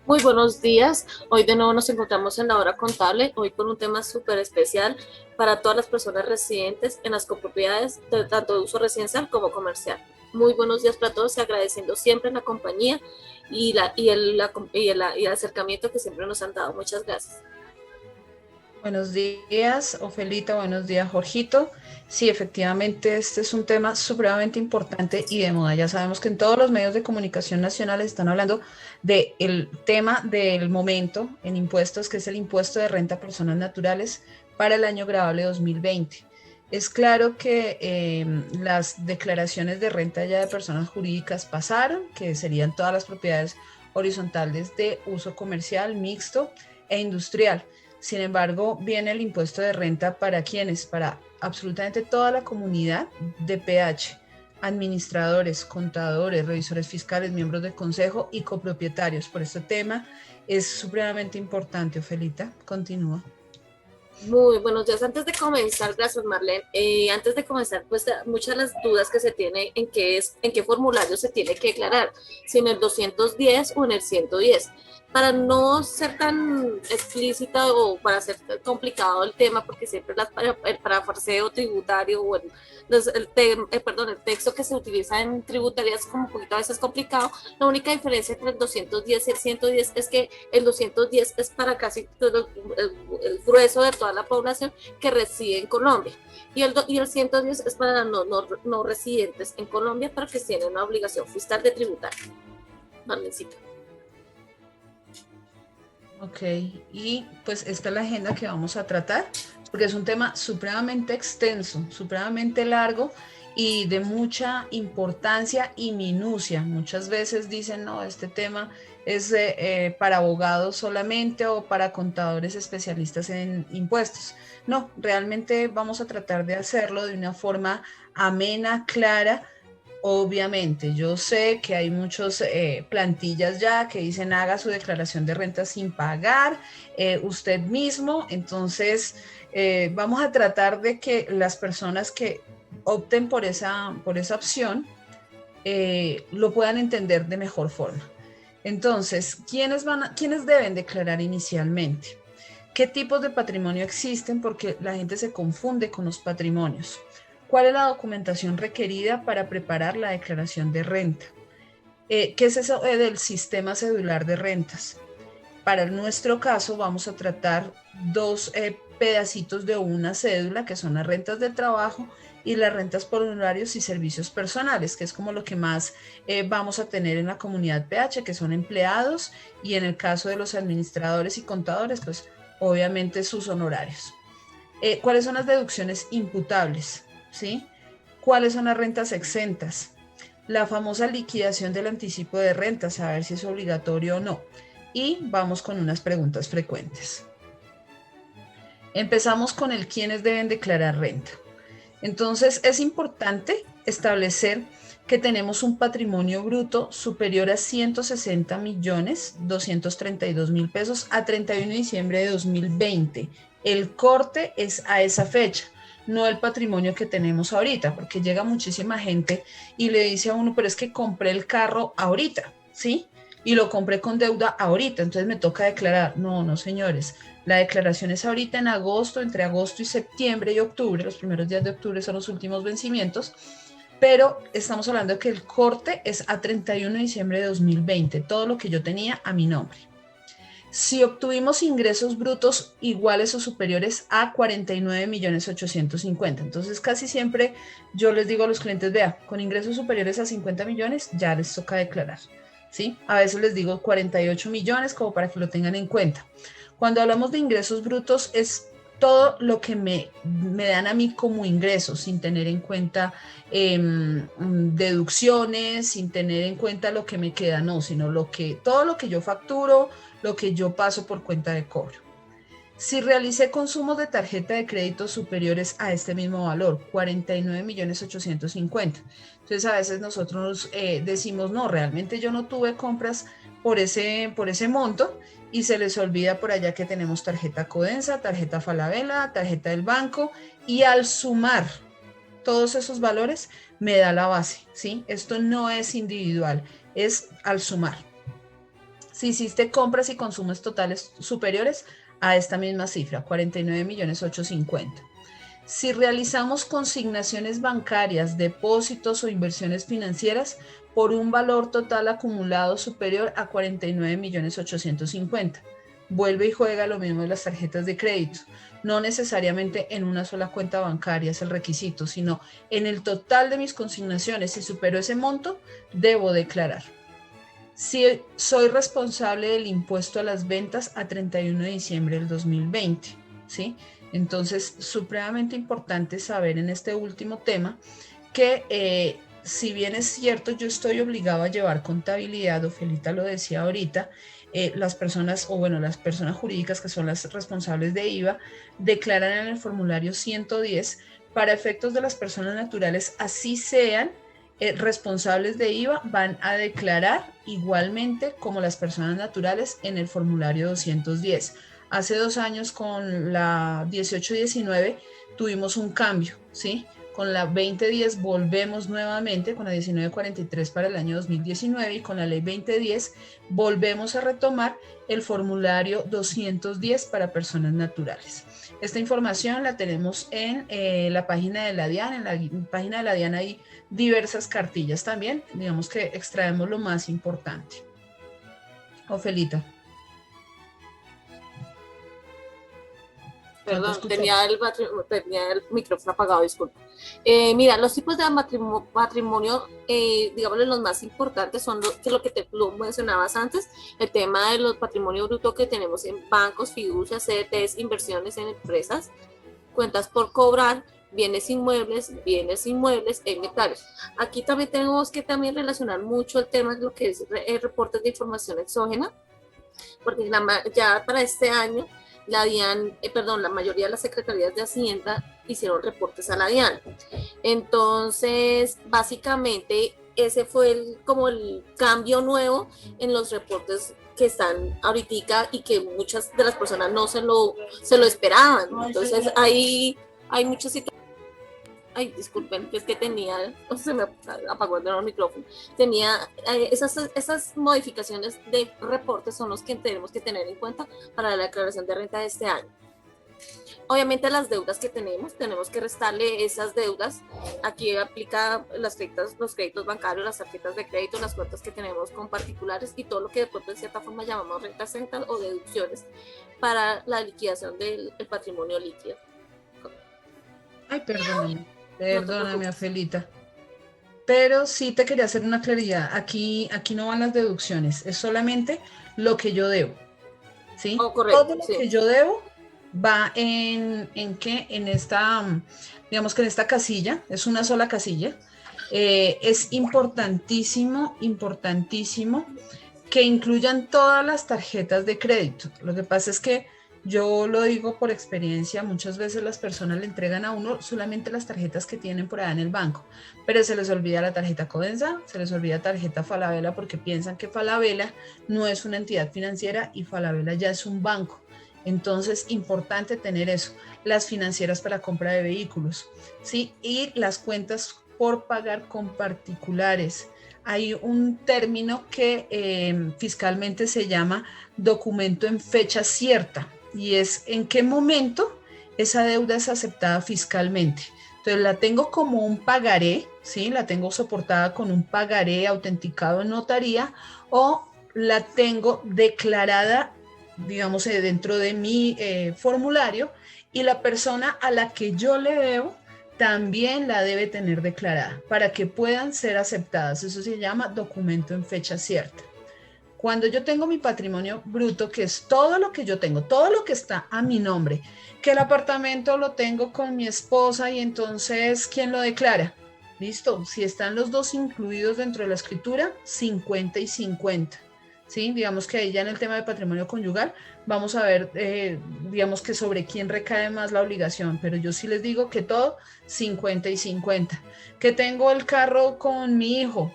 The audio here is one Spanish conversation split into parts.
Muy buenos días. Hoy de nuevo nos encontramos en la hora contable, hoy con un tema súper especial para todas las personas residentes en las copropiedades, tanto de uso residencial como comercial. Muy buenos días para todos y agradeciendo siempre la compañía y el acercamiento que siempre nos han dado. Muchas gracias. Buenos días, Ofelita, buenos días, Jorgito. Sí, efectivamente, este es un tema supremamente importante y de moda. Ya sabemos que en todos los medios de comunicación nacionales están hablando del tema del momento en impuestos, que es el impuesto de renta a personas naturales para el año grabable 2020. Es claro que las declaraciones de renta ya de personas jurídicas pasaron, que serían todas las propiedades horizontales de uso comercial, mixto e industrial. Sin embargo, viene el impuesto de renta para quienes, para absolutamente toda la comunidad de PH, administradores, contadores, revisores fiscales, miembros del consejo y copropietarios. Por este tema es supremamente importante, Ofelita. Continúa. Muy buenos días. Antes de comenzar, gracias Marlene. Antes de comenzar, pues muchas de las dudas que se tiene en qué formulario se tiene que declarar, si en el 210 o en el 110. Para no ser tan explícita o para ser complicado el tema, porque siempre el parafraseo tributario o el texto que se utiliza en tributaria es como un poquito a veces complicado. La única diferencia entre el 210 y el 110 es que el 210 es para casi todo el grueso de toda la población que reside en Colombia. Y el 110 es para no residentes en Colombia, para que tienen una obligación fiscal de tributar. Marlencita. Ok, y pues esta es la agenda que vamos a tratar, porque es un tema supremamente extenso, supremamente largo y de mucha importancia y minucia. Muchas veces dicen, no, este tema es para abogados solamente o para contadores especialistas en impuestos. No, realmente vamos a tratar de hacerlo de una forma amena, clara. Obviamente, yo sé que hay muchas plantillas ya que dicen haga su declaración de renta sin pagar usted mismo, entonces vamos a tratar de que las personas que opten por esa opción lo puedan entender de mejor forma. Entonces, ¿quiénes deben declarar inicialmente? ¿Qué tipos de patrimonio existen? Porque la gente se confunde con los patrimonios. ¿Cuál es la documentación requerida para preparar la declaración de renta? ¿Qué es eso del sistema cedular de rentas? Para nuestro caso vamos a tratar dos pedacitos de una cédula, que son las rentas del trabajo y las rentas por honorarios y servicios personales, que es como lo que más vamos a tener en la comunidad PH, que son empleados, y en el caso de los administradores y contadores, pues obviamente sus honorarios. ¿Cuáles son las deducciones imputables? ¿Sí? ¿Cuáles son las rentas exentas? La famosa liquidación del anticipo de rentas, a ver si es obligatorio o no. Y vamos con unas preguntas frecuentes. Empezamos con el quiénes deben declarar renta. Entonces, es importante establecer que tenemos un patrimonio bruto superior a 160.232.000 pesos a 31 de diciembre de 2020. El corte es a esa fecha, no el patrimonio que tenemos ahorita, porque llega muchísima gente y le dice a uno, pero es que compré el carro ahorita, ¿sí? Y lo compré con deuda ahorita, entonces me toca declarar. No, no, señores. La declaración es ahorita en agosto, entre agosto y septiembre y octubre. Los primeros días de octubre son los últimos vencimientos, pero estamos hablando de que el corte es a 31 de diciembre de 2020, todo lo que yo tenía a mi nombre. Si obtuvimos ingresos brutos iguales o superiores a 49.850.000, entonces casi siempre yo les digo a los clientes, vea, con ingresos superiores a 50 millones ya les toca declarar, ¿sí? A veces les digo 48 millones como para que lo tengan en cuenta. Cuando hablamos de ingresos brutos es todo lo que me dan a mí como ingresos, sin tener en cuenta deducciones, sin tener en cuenta lo que me queda, no, sino todo lo que yo facturo, lo que yo paso por cuenta de cobro. Si realicé consumos de tarjeta de crédito superiores a este mismo valor, 49.850.000. Entonces a veces nosotros decimos, no, realmente yo no tuve compras por ese monto y se les olvida por allá que tenemos tarjeta Codensa, tarjeta Falabella, tarjeta del banco y al sumar todos esos valores me da la base, ¿sí? Esto no es individual, es al sumar. si hiciste compras y consumos totales superiores a esta misma cifra, 49.850.000. Si realizamos consignaciones bancarias, depósitos o inversiones financieras por un valor total acumulado superior a 49.850.000. Vuelve y juega lo mismo de las tarjetas de crédito. No necesariamente en una sola cuenta bancaria es el requisito, sino en el total de mis consignaciones. Si supero ese monto, debo declarar. Si soy responsable del impuesto a las ventas a 31 de diciembre del 2020, ¿sí? Entonces, supremamente importante saber en este último tema que si bien es cierto, yo estoy obligado a llevar contabilidad, Ofelita lo decía ahorita, las personas, o bueno, las personas jurídicas que son las responsables de IVA, declaran en el formulario 110 para efectos de las personas naturales, así sean responsables de IVA, van a declarar igualmente como las personas naturales en el formulario 210. Hace 2 años con la 1819 tuvimos un cambio, ¿sí? Con la 2010 volvemos nuevamente, con la 1943 para el año 2019 y con la ley 2010 volvemos a retomar el formulario 210 para personas naturales. Esta información la tenemos en la página de la DIAN. En la página de la DIAN hay diversas cartillas también. Digamos que extraemos lo más importante. Ofelita. Perdón, tenía el micrófono apagado, disculpa. Mira, los tipos de patrimonio, digamos, los más importantes son lo que te lo mencionabas antes, el tema de los patrimonio bruto que tenemos en bancos, fiducias, CDTs, inversiones en empresas, cuentas por cobrar, bienes inmuebles, e inventarios. Aquí también tenemos que también relacionar mucho el tema de lo que es reportes de información exógena, porque ya para este año la DIAN, la mayoría de las secretarías de Hacienda hicieron reportes a la DIAN. Entonces, básicamente, ese fue como el cambio nuevo en los reportes que están ahorita y que muchas de las personas no se lo esperaban. Entonces, hay muchas situaciones. Ay, disculpen, es que se me apagó el micrófono. Tenía esas modificaciones de reportes son los que tenemos que tener en cuenta para la declaración de renta de este año. Obviamente las deudas que tenemos que restarle esas deudas. Aquí aplica los créditos bancarios, las tarjetas de crédito, las cuentas que tenemos con particulares y todo lo que de pronto de cierta forma llamamos rentas central o deducciones para la liquidación del patrimonio líquido. Ay, perdóname, Ofelita. Pero sí te quería hacer una claridad. Aquí no van las deducciones, es solamente lo que yo debo. ¿Sí? Correcto, todo lo que yo debo va en esta, digamos que en esta casilla, es una sola casilla. Es importantísimo que incluyan todas las tarjetas de crédito. Lo que pasa es que yo lo digo por experiencia, muchas veces las personas le entregan a uno solamente las tarjetas que tienen por allá en el banco, pero se les olvida la tarjeta Codensa, se les olvida tarjeta Falabella porque piensan que Falabella no es una entidad financiera y Falabella ya es un banco. Entonces, importante tener eso, las financieras para compra de vehículos, ¿sí? Y las cuentas por pagar con particulares. Hay un término que fiscalmente se llama documento en fecha cierta y es en qué momento esa deuda es aceptada fiscalmente. Entonces la tengo como un pagaré, ¿sí? La tengo soportada con un pagaré autenticado en notaría o la tengo declarada, digamos, dentro de mi formulario y la persona a la que yo le debo también la debe tener declarada para que puedan ser aceptadas. Eso se llama documento en fecha cierta. Cuando yo tengo mi patrimonio bruto, que es todo lo que yo tengo, todo lo que está a mi nombre, que el apartamento lo tengo con mi esposa y entonces, ¿quién lo declara? Listo, si están los dos incluidos dentro de la escritura, 50 y 50. ¿Sí? Digamos que ahí ya en el tema de patrimonio conyugal vamos a ver, digamos que sobre quién recae más la obligación, pero yo sí les digo que todo 50 y 50. Que tengo el carro con mi hijo,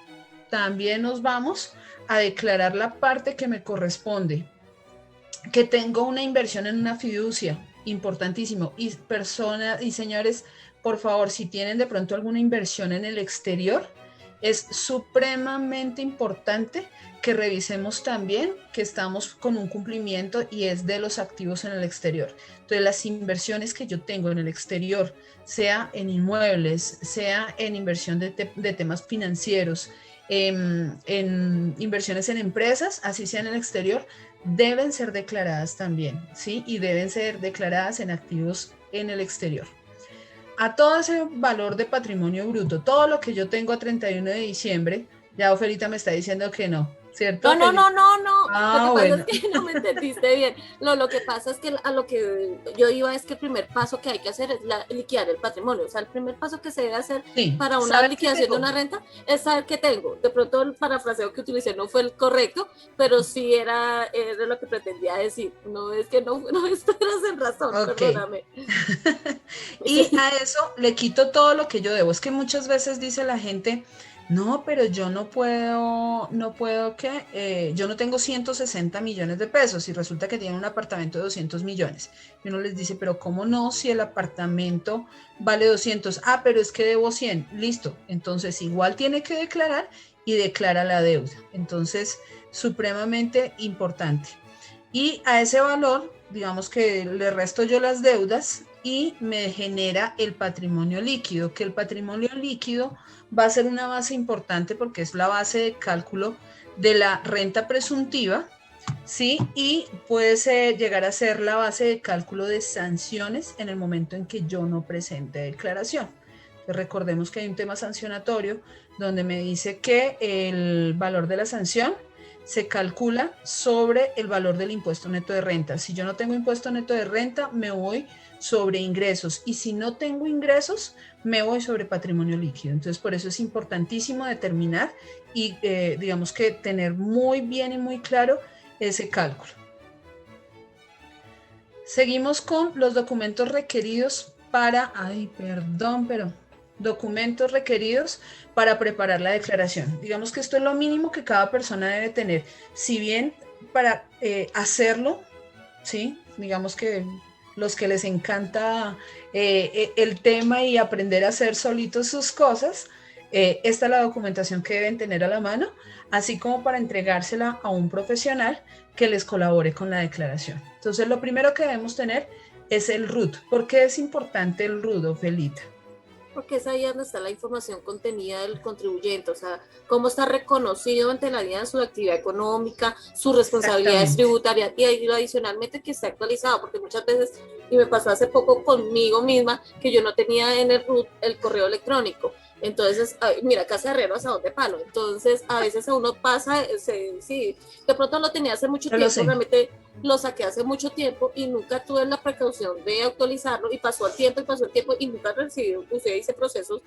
también nos vamos a declarar la parte que me corresponde. Que tengo una inversión en una fiducia, importantísimo. Y personas y señores, por favor, si tienen de pronto alguna inversión en el exterior, es supremamente importante que revisemos también que estamos con un cumplimiento y es de los activos en el exterior. Entonces, las inversiones que yo tengo en el exterior, sea en inmuebles, sea en inversión de temas financieros, en inversiones en empresas, así sea en el exterior, deben ser declaradas también, ¿sí? Y deben ser declaradas en activos en el exterior. A todo ese valor de patrimonio bruto, todo lo que yo tengo a 31 de diciembre, ya Ofelita me está diciendo que no, ¿cierto, No, no, Ofelita? no, no, no. Lo que Ah, pasa es bueno. que no me entendiste bien. No, lo que pasa es que a lo que yo iba es que el primer paso que hay que hacer es liquidar el patrimonio. O sea, el primer paso que se debe hacer Sí, para una saber qué liquidación de tengo. una renta es saber qué tengo. De pronto el parafraseo que utilicé no fue el correcto, pero sí era lo que pretendía decir. No es que no estuvieras en razón, Ok. perdóname. Y Sí. a eso le quito todo lo que yo debo. Es que muchas veces dice la gente, no, pero yo no puedo, ¿qué? Yo no tengo 160 millones de pesos y resulta que tiene un apartamento de 200 millones. Y uno les dice, pero ¿cómo no? Si el apartamento vale 200. Ah, pero es que debo 100. Listo. Entonces, igual tiene que declarar y declara la deuda. Entonces, supremamente importante. Y a ese valor, digamos que le resto yo las deudas y me genera el patrimonio líquido, que el patrimonio líquido va a ser una base importante porque es la base de cálculo de la renta presuntiva, ¿sí? Y puede llegar a ser la base de cálculo de sanciones en el momento en que yo no presente declaración. Entonces, recordemos que hay un tema sancionatorio donde me dice que el valor de la sanción se calcula sobre el valor del impuesto neto de renta. Si yo no tengo impuesto neto de renta, me voy sobre ingresos y si no tengo ingresos, me voy sobre patrimonio líquido. Entonces, por eso es importantísimo determinar y digamos que tener muy bien y muy claro ese cálculo. Seguimos con los documentos requeridos documentos requeridos para preparar la declaración. Digamos que esto es lo mínimo que cada persona debe tener. Si bien para hacerlo, ¿sí? Digamos que los que les encanta el tema y aprender a hacer solitos sus cosas, esta es la documentación que deben tener a la mano, así como para entregársela a un profesional que les colabore con la declaración. Entonces, lo primero que debemos tener es el RUT. ¿Por qué es importante el RUT, Ofelita? Porque es ahí donde está la información contenida del contribuyente, o sea, cómo está reconocido ante la DIAN su actividad económica, sus responsabilidades Exactamente. tributarias y adicionalmente que esté actualizado, porque muchas veces, y me pasó hace poco conmigo misma, que yo no tenía en el RUT el correo electrónico. Entonces, mira, casa herrero hasta dónde palo. Entonces, a veces a uno pasa, sí, de pronto lo tenía hace mucho Yo lo tiempo, sé. realmente lo saqué hace mucho tiempo y nunca tuve la precaución de actualizarlo y pasó el tiempo y nunca recibí, usted hice procesos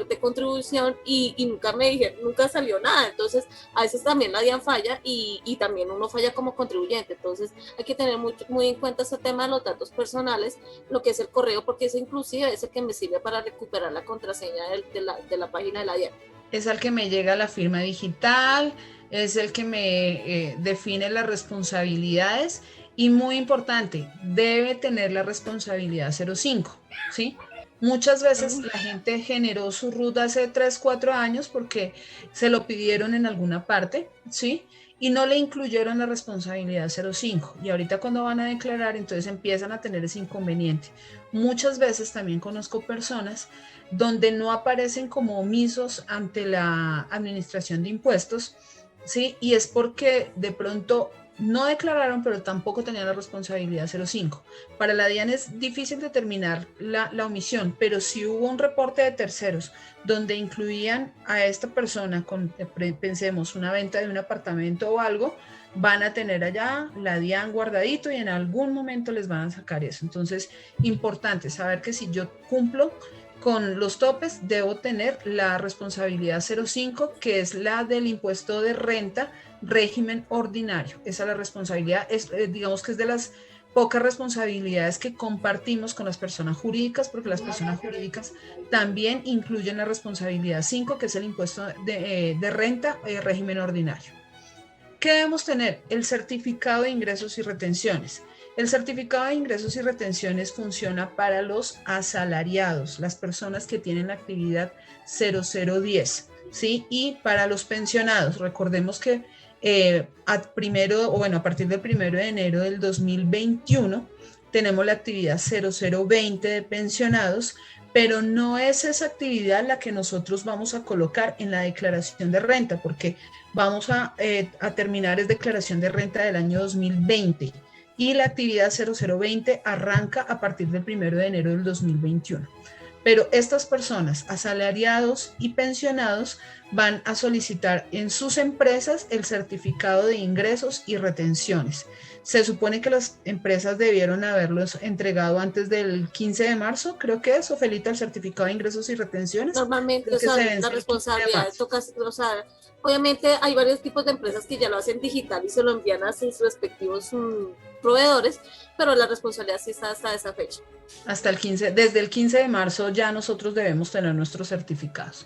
de contribución y nunca me dije, nunca salió nada. Entonces, a veces también la DIAN falla y también uno falla como contribuyente. Entonces, hay que tener muy en cuenta ese tema de los datos personales, lo que es el correo, porque es inclusive ese que me sirve para recuperar la contraseña de la página de la DIAN. Es el que me llega la firma digital, es el que me define las responsabilidades y muy importante, debe tener la responsabilidad 05, ¿sí? Muchas veces la gente generó su ruta hace 3, 4 años porque se lo pidieron en alguna parte, ¿sí? Y no le incluyeron la responsabilidad 05. Y ahorita cuando van a declarar, entonces empiezan a tener ese inconveniente. Muchas veces también conozco personas donde no aparecen como omisos ante la administración de impuestos, ¿sí? Y es porque de pronto no declararon, pero tampoco tenían la responsabilidad 05. Para la DIAN es difícil determinar la omisión, pero si hubo un reporte de terceros donde incluían a esta persona con, pensemos, una venta de un apartamento o algo, van a tener allá la DIAN guardadito y en algún momento les van a sacar eso. Entonces, importante saber que si yo cumplo con los topes, debo tener la responsabilidad 05, que es la del impuesto de renta, régimen ordinario. Esa es la responsabilidad, digamos que es de las pocas responsabilidades que compartimos con las personas jurídicas, porque las personas jurídicas también incluyen la responsabilidad 5, que es el impuesto de renta, régimen ordinario. ¿Qué debemos tener? El certificado de ingresos y retenciones. El certificado de ingresos y retenciones funciona para los asalariados, las personas que tienen la actividad 0010. ¿sí? Y para los pensionados, recordemos que a partir del 1 de enero del 2021 tenemos la actividad 0020 de pensionados, pero no es esa actividad la que nosotros vamos a colocar en la declaración de renta, porque vamos a terminar es declaración de renta del año 2020 y la actividad 0020 arranca a partir del 1 de enero del 2021. Pero estas personas, asalariados y pensionados, van a solicitar en sus empresas el certificado de ingresos y retenciones. Se supone que las empresas debieron haberlos entregado antes del 15 de marzo, creo que es, Ofelita, el certificado de ingresos y retenciones. Normalmente, Creo o que sea, se la vence el 15 de responsabilidad marzo. toca, o sea, obviamente hay varios tipos de empresas que ya lo hacen digital y se lo envían a sus respectivos proveedores, pero la responsabilidad sí está hasta esa fecha. Hasta el 15, desde el 15 de marzo ya nosotros debemos tener nuestros certificados.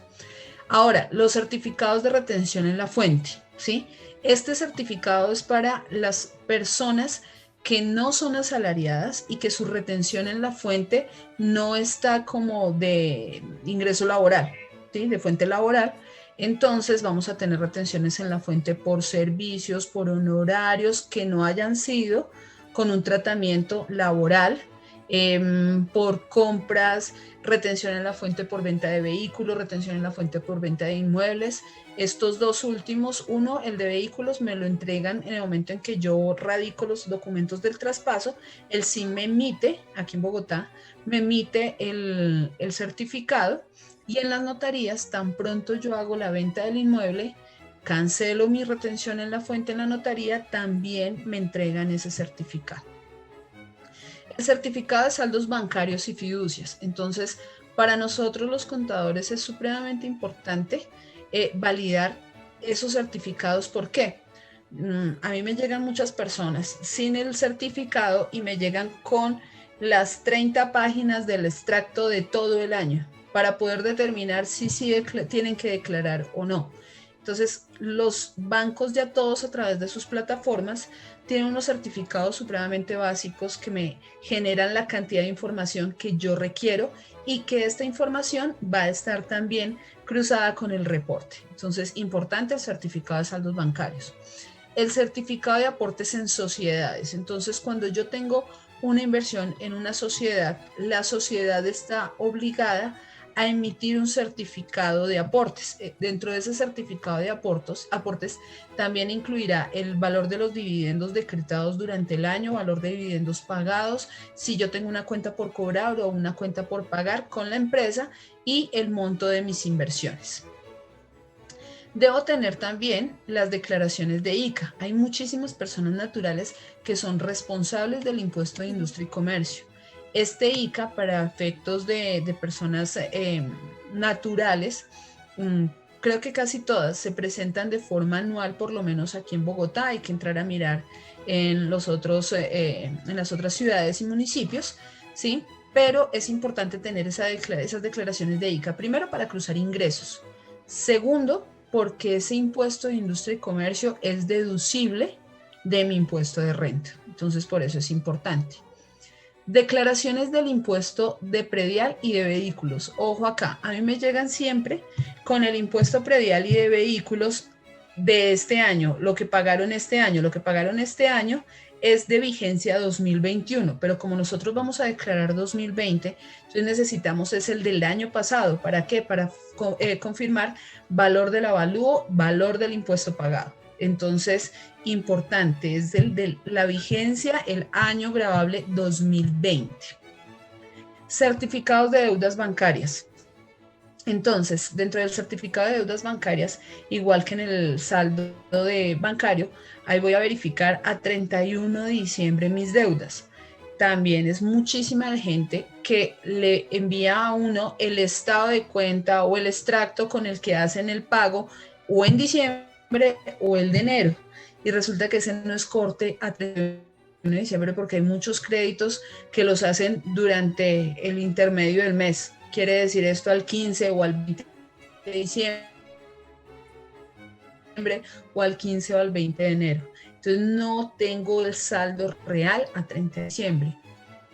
Ahora, los certificados de retención en la fuente, ¿sí? Este certificado es para las personas que no son asalariadas y que su retención en la fuente no está como de ingreso laboral, ¿sí? De fuente laboral. Entonces vamos a tener retenciones en la fuente por servicios, por honorarios que no hayan sido con un tratamiento laboral, por compras, retención en la fuente por venta de vehículos, retención en la fuente por venta de inmuebles. Estos dos últimos, uno, el de vehículos, me lo entregan en el momento en que yo radico los documentos del traspaso. El SIM me emite, aquí en Bogotá, me emite el certificado y en las notarías, tan pronto yo hago la venta del inmueble, cancelo mi retención en la fuente en la notaría, también me entregan ese certificado. El certificado de saldos bancarios y fiducias. Entonces, para nosotros los contadores es supremamente importante validar esos certificados. ¿Por qué? A mí me llegan muchas personas sin el certificado y me llegan con las 30 páginas del extracto de todo el año para poder determinar si tienen que declarar o no. Entonces, los bancos ya todos a través de sus plataformas tienen unos certificados supremamente básicos que me generan la cantidad de información que yo requiero y que esta información va a estar también cruzada con el reporte. Entonces, importante el certificado de saldos bancarios. El certificado de aportes en sociedades. Entonces, cuando yo tengo una inversión en una sociedad, la sociedad está obligada a emitir un certificado de aportes. Dentro de ese certificado de aportes también incluirá el valor de los dividendos decretados durante el año, valor de dividendos pagados, si yo tengo una cuenta por cobrar o una cuenta por pagar con la empresa y el monto de mis inversiones. Debo tener también las declaraciones de ICA. Hay muchísimas personas naturales que son responsables del impuesto de industria y comercio. Este ICA, para efectos de personas naturales, creo que casi todas se presentan de forma anual, por lo menos aquí en Bogotá. Hay que entrar a mirar en las otras ciudades y municipios, ¿sí? Pero es importante tener esas declaraciones de ICA, primero para cruzar ingresos. Segundo, porque ese impuesto de industria y comercio es deducible de mi impuesto de renta. Entonces, por eso es importante. Declaraciones del impuesto de predial y de vehículos. Ojo acá, a mí me llegan siempre con el impuesto predial y de vehículos de este año, lo que pagaron este año. Lo que pagaron este año es de vigencia 2021, pero como nosotros vamos a declarar 2020, entonces necesitamos es el del año pasado. ¿Para qué? Para confirmar valor del avalúo, valor del impuesto pagado. Entonces, importante, es de la vigencia, el año gravable 2020. Certificados de deudas bancarias. Entonces, dentro del certificado de deudas bancarias, igual que en el saldo de bancario, ahí voy a verificar a 31 de diciembre mis deudas. También es muchísima gente que le envía a uno el estado de cuenta o el extracto con el que hacen el pago o en diciembre o el de enero. Y resulta que ese no es corte a 31 de diciembre porque hay muchos créditos que los hacen durante el intermedio del mes. Quiere decir esto al 15 o al 20 de diciembre o al 15 o al 20 de enero. Entonces no tengo el saldo real a 30 de diciembre.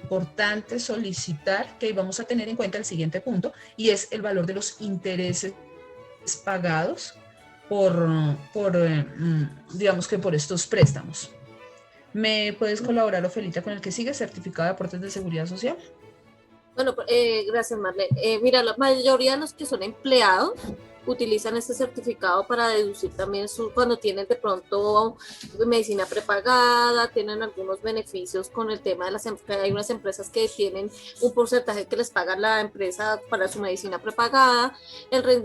Importante solicitar, que vamos a tener en cuenta el siguiente punto, y es el valor de los intereses pagados digamos que por estos préstamos. ¿Me puedes colaborar, Ofelita, con el que sigue, certificado de aportes de seguridad social? Bueno, gracias, Marlene. Mira, la mayoría de los que son empleados utilizan este certificado para deducir también cuando tienen de pronto medicina prepagada, tienen algunos beneficios con el tema de hay unas empresas que tienen un porcentaje que les paga la empresa para su medicina prepagada,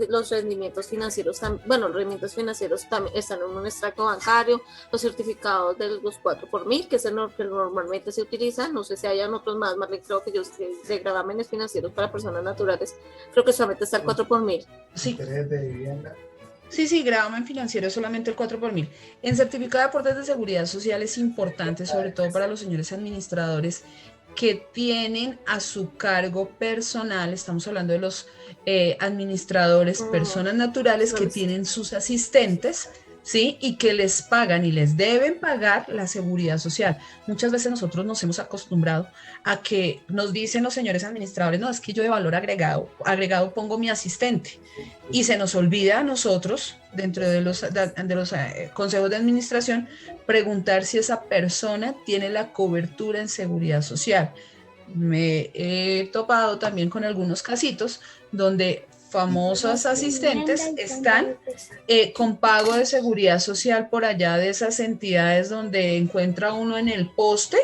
los rendimientos financieros, los rendimientos financieros también están en un extracto bancario, los certificados de los 4x1000, que es el que normalmente se utiliza, no sé si hayan otros más, Marlene, creo que yo de gravámenes financieros para personas naturales, creo que solamente está el 4x1000. Sí. De vivienda. Sí, gravamen financiero solamente el 4x1000. En certificado de aportes de seguridad social es importante, sobre todo para los señores administradores que tienen a su cargo personal, estamos hablando de los administradores, personas naturales que tienen sus asistentes, ¿sí? Y que les pagan y les deben pagar la seguridad social. Muchas veces nosotros nos hemos acostumbrado a que nos dicen los señores administradores, no, es que yo de valor agregado pongo mi asistente. Y se nos olvida a nosotros, dentro de los consejos de administración, preguntar si esa persona tiene la cobertura en seguridad social. Me he topado también con algunos casitos donde famosos asistentes están con pago de seguridad social por allá de esas entidades donde encuentra uno en el poste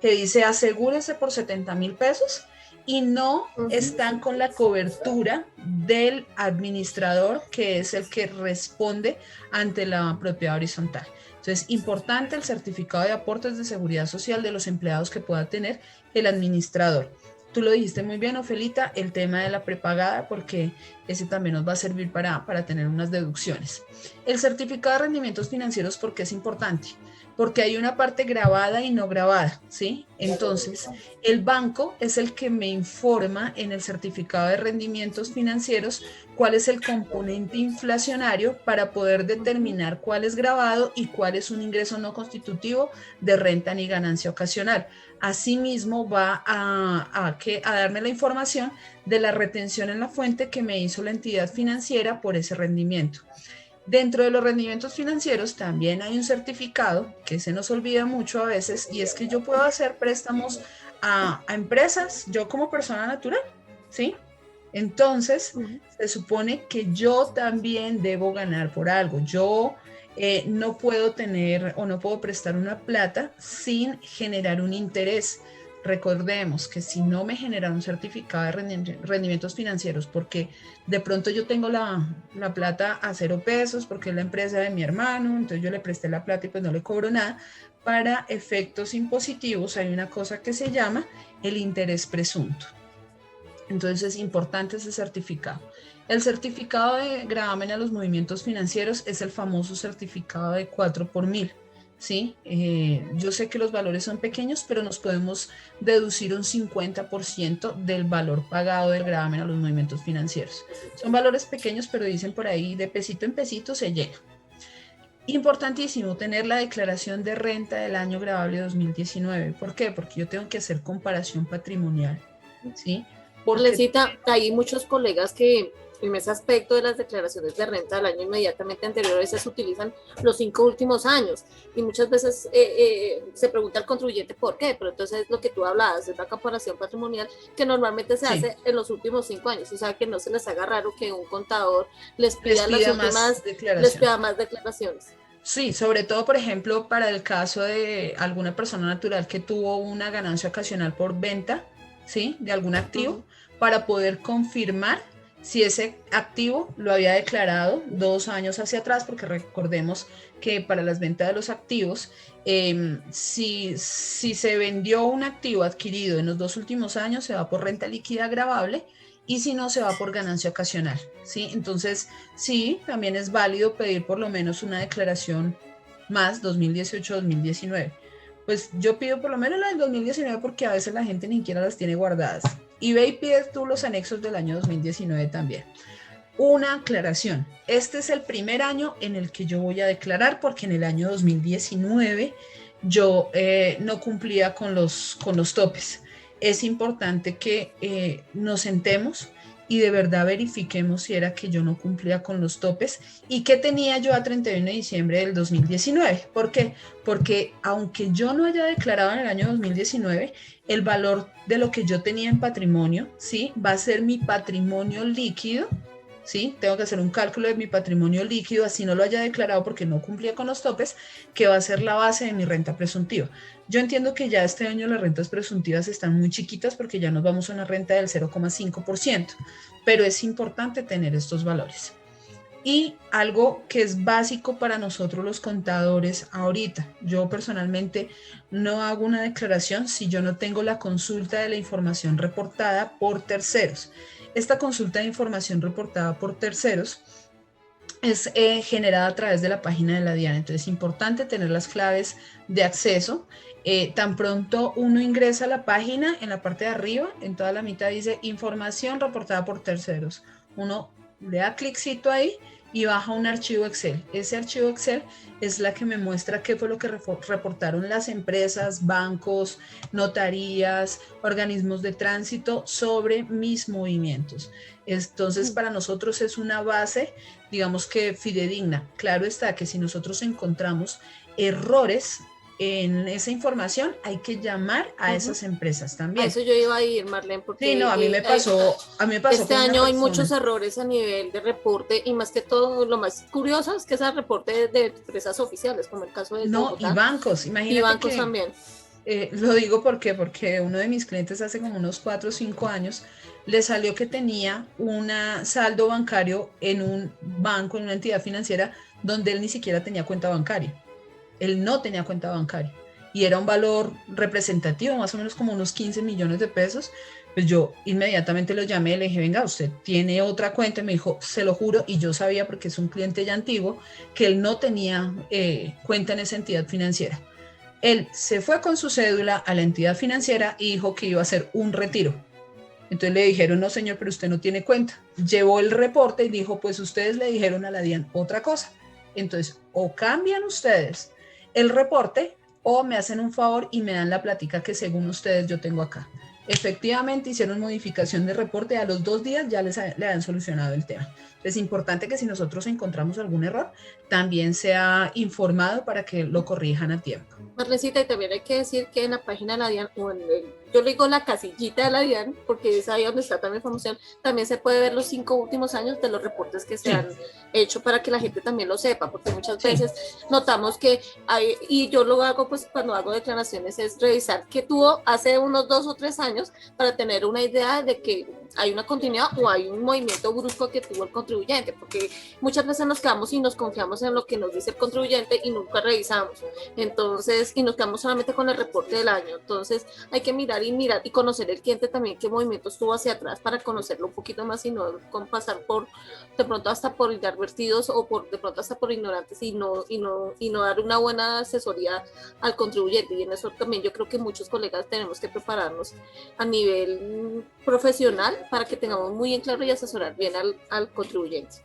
que dice asegúrese por 70,000 pesos y no están con la cobertura del administrador, que es el que responde ante la propiedad horizontal. Entonces, importante el certificado de aportes de seguridad social de los empleados que pueda tener el administrador. Tú lo dijiste muy bien, Ofelita, el tema de la prepagada, porque ese también nos va a servir para tener unas deducciones. El certificado de rendimientos financieros, ¿por qué es importante? Porque hay una parte grabada y no grabada, ¿sí? Entonces, el banco es el que me informa en el certificado de rendimientos financieros cuál es el componente inflacionario para poder determinar cuál es grabado y cuál es un ingreso no constitutivo de renta ni ganancia ocasional. Asimismo, va a darme la información de la retención en la fuente que me hizo la entidad financiera por ese rendimiento. Dentro de los rendimientos financieros también hay un certificado que se nos olvida mucho a veces, y es que yo puedo hacer préstamos a empresas, yo como persona natural, ¿sí? Entonces, se supone que yo también debo ganar por algo. Yo no puedo tener o no puedo prestar una plata sin generar un interés. Recordemos que si no me genera un certificado de rendimientos financieros, porque de pronto yo tengo la plata a 0 pesos, porque es la empresa de mi hermano, entonces yo le presté la plata y pues no le cobro nada, para efectos impositivos hay una cosa que se llama el interés presunto. Entonces es importante ese certificado. El certificado de gravamen a los movimientos financieros es el famoso certificado de 4x1000. ¿Sí? Yo sé que los valores son pequeños, pero nos podemos deducir un 50% del valor pagado del gravamen a los movimientos financieros. Son valores pequeños, pero dicen por ahí de pesito en pesito se llega. Importantísimo tener la declaración de renta del año gravable 2019. ¿Por qué? Porque yo tengo que hacer comparación patrimonial, ¿sí? Necesita, hay muchos colegas que en ese aspecto de las declaraciones de renta del año inmediatamente anterior, a veces utilizan los 5 últimos años y muchas veces se pregunta al contribuyente por qué, pero entonces es lo que tú hablabas, es la comparación patrimonial que normalmente se hace en los últimos 5 años, o sea que no se les haga raro que un contador les pida más declaraciones. Sí, sobre todo, por ejemplo, para el caso de alguna persona natural que tuvo una ganancia ocasional por venta, ¿sí? De algún activo, para poder confirmar si ese activo lo había declarado 2 años hacia atrás, porque recordemos que para las ventas de los activos, si se vendió un activo adquirido en los 2 últimos años, se va por renta líquida gravable, y si no, se va por ganancia ocasional, ¿sí? Entonces, sí, también es válido pedir por lo menos una declaración más 2018-2019. Pues yo pido por lo menos la del 2019 porque a veces la gente ni siquiera las tiene guardadas. Y ve y pides tú los anexos del año 2019 también. Una aclaración. Este es el primer año en el que yo voy a declarar, porque en el año 2019 yo no cumplía con los topes. Es importante que nos sentemos y de verdad verifiquemos si era que yo no cumplía con los topes y qué tenía yo a 31 de diciembre del 2019. ¿Por qué? Porque aunque yo no haya declarado en el año 2019, el valor de lo que yo tenía en patrimonio, ¿sí? Va a ser mi patrimonio líquido, ¿sí? Tengo que hacer un cálculo de mi patrimonio líquido, así no lo haya declarado porque no cumplía con los topes, que va a ser la base de mi renta presuntiva. Yo entiendo que ya este año las rentas presuntivas están muy chiquitas porque ya nos vamos a una renta del 0,5%, pero es importante tener estos valores. Y algo que es básico para nosotros los contadores ahorita, yo personalmente no hago una declaración si yo no tengo la consulta de la información reportada por terceros. Esta consulta de información reportada por terceros es generada a través de la página de la DIAN, entonces es importante tener las claves de acceso. Tan pronto uno ingresa a la página, en la parte de arriba, en toda la mitad dice información reportada por terceros. Uno le da cliccito ahí y baja un archivo Excel. Ese archivo Excel es la que me muestra qué fue lo que reportaron las empresas, bancos, notarías, organismos de tránsito sobre mis movimientos. Entonces, para nosotros es una base, digamos que fidedigna. Claro está que si nosotros encontramos errores en esa información, hay que llamar a esas empresas A también. eso yo iba a ir, Marlene, porque Sí, no, a mí me pasó este con una año hay persona. muchos errores a nivel de reporte y más que todo, lo más curioso es que es el reporte de empresas oficiales, como el caso de No, Bogotá, y bancos, y imagínate bancos que, también. lo digo porque uno de mis clientes hace como unos 4 o 5 años le salió que tenía un saldo bancario en un banco, en una entidad financiera, donde él ni siquiera tenía cuenta bancaria. Él no tenía cuenta bancaria y era un valor representativo, más o menos como unos 15 millones de pesos. Pues yo inmediatamente lo llamé y le dije, venga, usted tiene otra cuenta. Y me dijo, se lo juro, y yo sabía porque es un cliente ya antiguo, que él no tenía cuenta en esa entidad financiera. Él se fue con su cédula a la entidad financiera y dijo que iba a hacer un retiro. Entonces le dijeron, no señor, pero usted no tiene cuenta. Llevó el reporte y dijo, pues ustedes le dijeron a la DIAN otra cosa. Entonces, o cambian ustedes el reporte o me hacen un favor y me dan la plática que según ustedes yo tengo acá. Efectivamente hicieron modificación de reporte, a los 2 días ya le han solucionado el tema. Es importante que si nosotros encontramos algún error, también sea informado para que lo corrijan a tiempo. Marlencita, y también hay que decir que en la página de la DIAN, o yo le digo la casillita de la DIAN, porque es ahí donde está toda la información, también se puede ver los 5 últimos años de los reportes que se han hecho para que la gente también lo sepa, porque muchas veces notamos que hay, y yo lo hago pues cuando hago declaraciones, es revisar qué tuvo hace unos 2 o 3 años para tener una idea de que hay una continuidad o hay un movimiento brusco que tuvo el contribuyente, porque muchas veces nos quedamos y nos confiamos en lo que nos dice el contribuyente y nunca revisamos. Entonces, y nos quedamos solamente con el reporte del año. Entonces, hay que mirar y conocer el cliente también, qué movimientos tuvo hacia atrás para conocerlo un poquito más y no con pasar por, de pronto hasta por inadvertidos o por, de pronto hasta por ignorantes y no dar una buena asesoría al contribuyente. Y en eso también yo creo que muchos colegas tenemos que prepararnos a nivel profesional para que tengamos muy en claro y asesorar bien al contribuyente.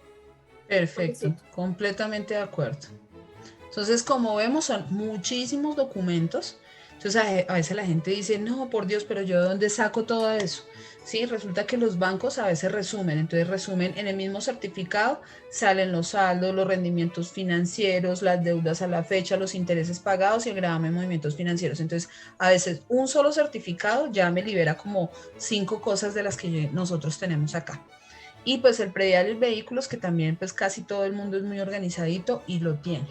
Perfecto, completamente de acuerdo. Entonces, como vemos, son muchísimos documentos. Entonces, a veces la gente dice, no, por Dios, pero yo ¿de dónde saco todo eso? Sí, resulta que los bancos a veces resumen. Entonces, resumen en el mismo certificado, salen los saldos, los rendimientos financieros, las deudas a la fecha, los intereses pagados y el gravamen de movimientos financieros. Entonces, a veces un solo certificado ya me libera como 5 cosas de las que nosotros tenemos acá. Y pues el predial y vehículos, que también pues casi todo el mundo es muy organizadito y lo tiene.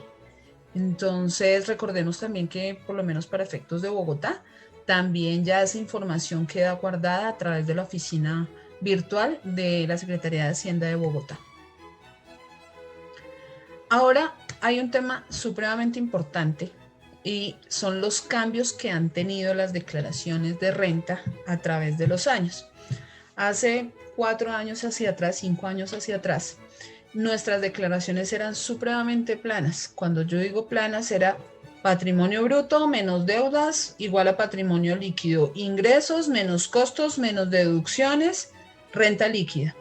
Entonces, recordemos también que por lo menos para efectos de Bogotá, también ya esa información queda guardada a través de la oficina virtual de la Secretaría de Hacienda de Bogotá. Ahora hay un tema supremamente importante y son los cambios que han tenido las declaraciones de renta a través de los años. Hace 4 años hacia atrás, 5 años hacia atrás, nuestras declaraciones eran supremamente planas. Cuando yo digo planas, era patrimonio bruto menos deudas igual a patrimonio líquido, ingresos menos costos menos deducciones, renta líquida.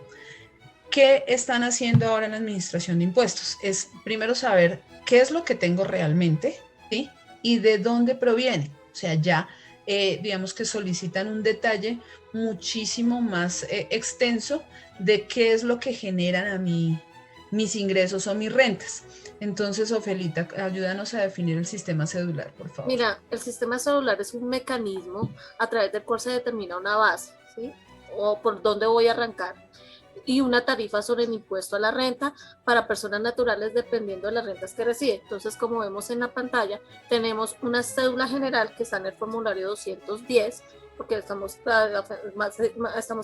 ¿Qué están haciendo ahora en la administración de impuestos? Es primero saber qué es lo que tengo realmente, ¿sí? Y de dónde proviene. O sea, ya digamos que solicitan un detalle muchísimo más extenso de qué es lo que generan a mí mis ingresos o mis rentas. Entonces, Ofelita, ayúdanos a definir el sistema cedular, por favor. Mira, el sistema celular es un mecanismo a través del cual se determina una base, ¿sí? O por dónde voy a arrancar, y una tarifa sobre el impuesto a la renta para personas naturales dependiendo de las rentas que reciben. Entonces, como vemos en la pantalla, tenemos una cédula general que está en el formulario 210, porque estamos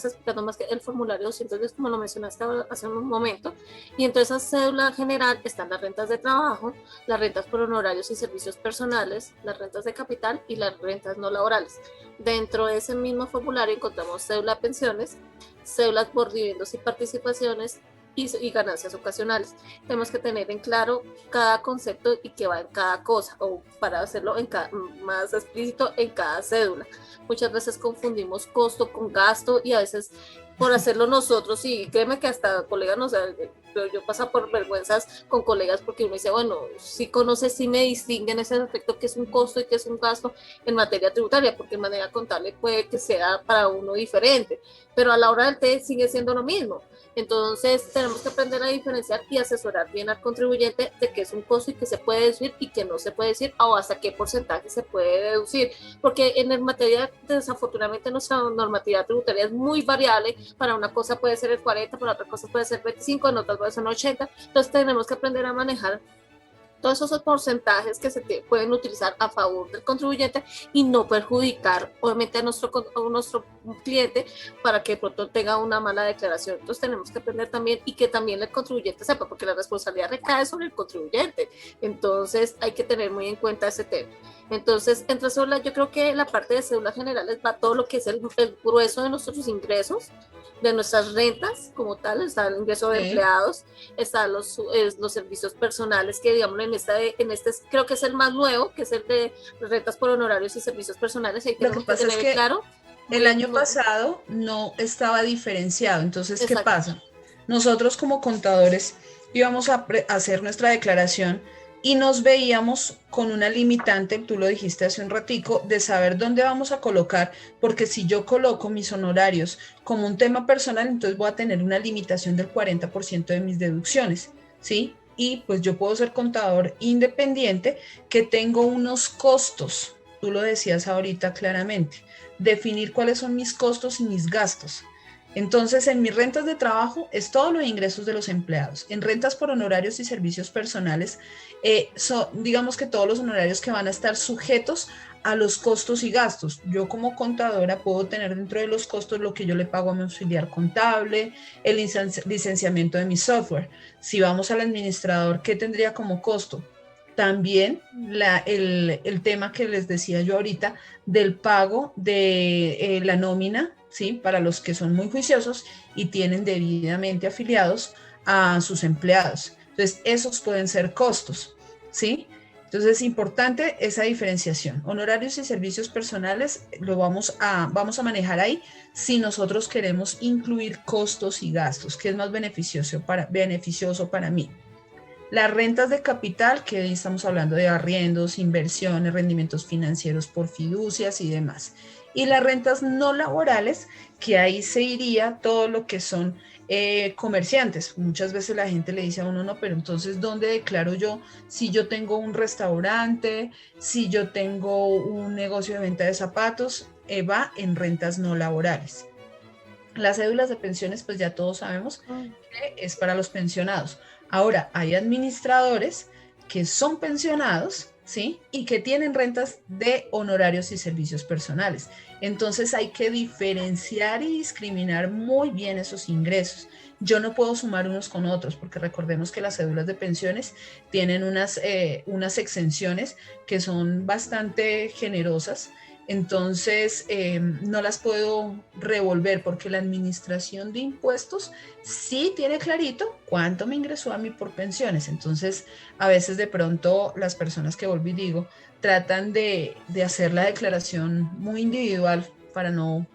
explicando más que el formulario 210, como lo mencionaste hace un momento, y entre esa cédula general están las rentas de trabajo, las rentas por honorarios y servicios personales, las rentas de capital y las rentas no laborales. Dentro de ese mismo formulario encontramos cédula de pensiones, cédulas por dividendos y participaciones y ganancias ocasionales. Tenemos que tener en claro cada concepto y qué va en cada cosa, o para hacerlo más explícito, en cada cédula. Muchas veces confundimos costo con gasto y a veces por hacerlo nosotros, y créeme que hasta colegas nos yo paso por vergüenzas con colegas porque uno dice, bueno, sí conoce, sí me distinguen ese aspecto que es un costo y que es un gasto en materia tributaria, porque en manera contable puede que sea para uno diferente, pero a la hora del té sigue siendo lo mismo. Entonces tenemos que aprender a diferenciar y asesorar bien al contribuyente de qué es un costo y qué se puede decir y qué no se puede decir, o hasta qué porcentaje se puede deducir, porque en el materia, desafortunadamente, nuestra normativa tributaria es muy variable. Para una cosa puede ser el 40, para otra cosa puede ser 25, en otras puede ser 80. Entonces tenemos que aprender a manejar todos esos porcentajes que se pueden utilizar a favor del contribuyente y no perjudicar obviamente a nuestro cliente para que de pronto tenga una mala declaración. Entonces tenemos que aprender también, y que también el contribuyente sepa, porque la responsabilidad recae sobre el contribuyente. Entonces hay que tener muy en cuenta ese tema. Entonces, entre cédulas, yo creo que la parte de cédulas generales va todo lo que es el grueso de nuestros ingresos, de nuestras rentas como tal. Está el ingreso de empleados, están los servicios personales, que digamos en este creo que es el más nuevo, que es el de rentas por honorarios y servicios personales. Ahí tenemos que tener claro. El año pasado no estaba diferenciado, entonces, ¿qué pasa? Nosotros como contadores íbamos a hacer nuestra declaración y nos veíamos con una limitante, tú lo dijiste hace un ratico, de saber dónde vamos a colocar, porque si yo coloco mis honorarios como un tema personal, entonces voy a tener una limitación del 40% de mis deducciones, ¿sí? Y pues yo puedo ser contador independiente que tengo unos costos, tú lo decías ahorita claramente, definir cuáles son mis costos y mis gastos. Entonces, en mis rentas de trabajo es todos los ingresos de los empleados. En rentas por honorarios y servicios personales, digamos que todos los honorarios que van a estar sujetos a los costos y gastos. Yo como contadora puedo tener dentro de los costos lo que yo le pago a mi auxiliar contable, el licenciamiento de mi software. Si vamos al administrador, ¿qué tendría como costo? También el tema que les decía yo ahorita del pago de la nómina, ¿sí? Para los que son muy juiciosos y tienen debidamente afiliados a sus empleados. Entonces, esos pueden ser costos, ¿sí? Entonces, es importante esa diferenciación. Honorarios y servicios personales lo vamos a manejar ahí si nosotros queremos incluir costos y gastos, que es más beneficioso para mí. Las rentas de capital, que estamos hablando de arriendos, inversiones, rendimientos financieros por fiducias y demás. Y las rentas no laborales, que ahí se iría todo lo que son comerciantes. Muchas veces la gente le dice a uno, no, pero entonces, ¿dónde declaro yo si yo tengo un restaurante, si yo tengo un negocio de venta de zapatos? Va en rentas no laborales. Las cédulas de pensiones, pues ya todos sabemos que es para los pensionados. Ahora, hay administradores que son pensionados, ¿sí? Y que tienen rentas de honorarios y servicios personales. Entonces hay que diferenciar y discriminar muy bien esos ingresos. Yo no puedo sumar unos con otros, porque recordemos que las cédulas de pensiones tienen unas exenciones que son bastante generosas. Entonces, no las puedo revolver, porque la administración de impuestos sí tiene clarito cuánto me ingresó a mí por pensiones. Entonces, a veces de pronto las personas que vuelvo y digo, tratan de hacer la declaración muy individual para no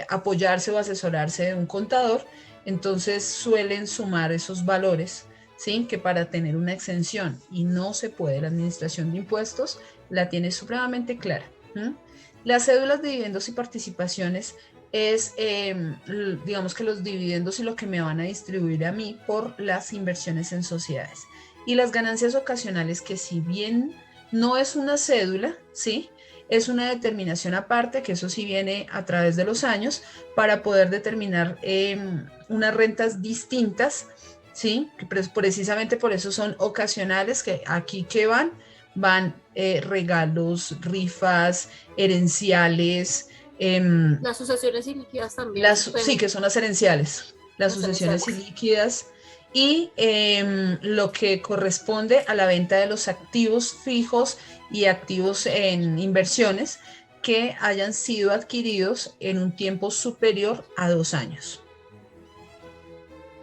apoyarse o asesorarse de un contador. Entonces, suelen sumar esos valores, ¿sí? Que para tener una exención, y no se puede, la administración de impuestos la tiene supremamente clara. Las cédulas de dividendos y participaciones es, digamos que los dividendos y lo que me van a distribuir a mí por las inversiones en sociedades. Y las ganancias ocasionales, que si bien no es una cédula, ¿sí? Es una determinación aparte, que eso sí viene a través de los años, para poder determinar unas rentas distintas, ¿sí? Que precisamente por eso son ocasionales, que aquí que van regalos, rifas, herenciales, Las sucesiones ilíquidas también. sí, que son las herenciales, las Las sucesiones herenciales. ilíquidas y lo que corresponde a la venta de los activos fijos y activos en inversiones que hayan sido adquiridos en un tiempo superior a 2 años.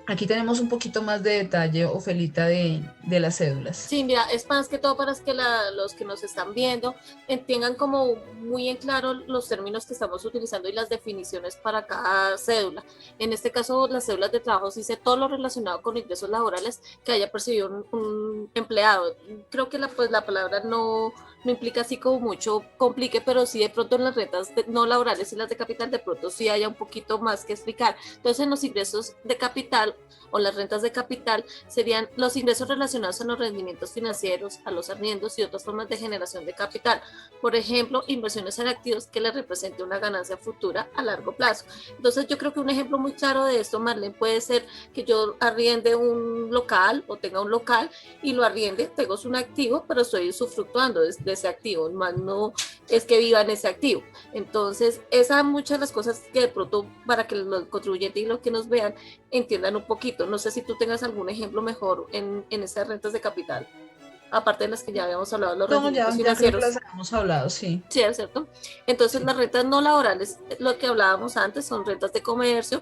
Aquí tenemos un poquito más de detalle, Ofelita, de las cédulas. Sí, mira, es más que todo para que los que nos están viendo tengan como muy en claro los términos que estamos utilizando y las definiciones para cada cédula. En este caso, las cédulas de trabajo dice todo lo relacionado con ingresos laborales que haya percibido un empleado. Creo que pues, la palabra no implica así como mucho complique, pero sí de pronto en las rentas no laborales y las de capital de pronto sí haya un poquito más que explicar. Entonces, en los ingresos de capital o las rentas de capital serían los ingresos relacionados a los rendimientos financieros, a los arriendos y otras formas de generación de capital. Por ejemplo, inversiones en activos que le represente una ganancia futura a largo plazo. Entonces, yo creo que un ejemplo muy claro de esto, Marlene, puede ser que yo arriende un local o tenga un local y lo arriende, tengo un activo, pero estoy usufructuando de ese activo, más no es que viva en ese activo. Entonces, esas muchas de las cosas que de pronto para que los contribuyentes y los que nos vean entiendan un poquito. No sé si tú tengas algún ejemplo mejor en estas rentas de capital, aparte de las que ya habíamos hablado, los No, rendimientos ya creo que financieros. las habíamos hablado, sí. Sí, es cierto. Entonces, Sí. las rentas no laborales, lo que hablábamos antes, son rentas de comercio,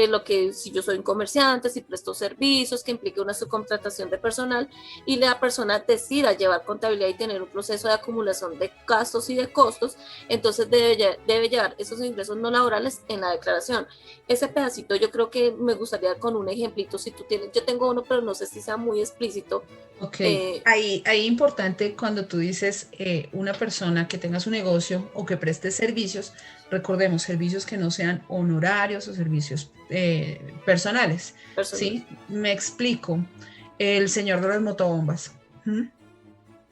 lo que si yo soy un comerciante, si presto servicios, que implique una subcontratación de personal y la persona decida llevar contabilidad y tener un proceso de acumulación de gastos y de costos, entonces debe llevar esos ingresos no laborales en la declaración. Ese pedacito yo creo que me gustaría con un ejemplito, si tú tienes, yo tengo uno, pero no sé si sea muy explícito. Ok, eh, ahí importante cuando tú dices una persona que tenga su negocio o que preste servicios, recordemos servicios que no sean honorarios o servicios personales, personal. ¿sí? Me explico, el señor de las motobombas. ¿Mm?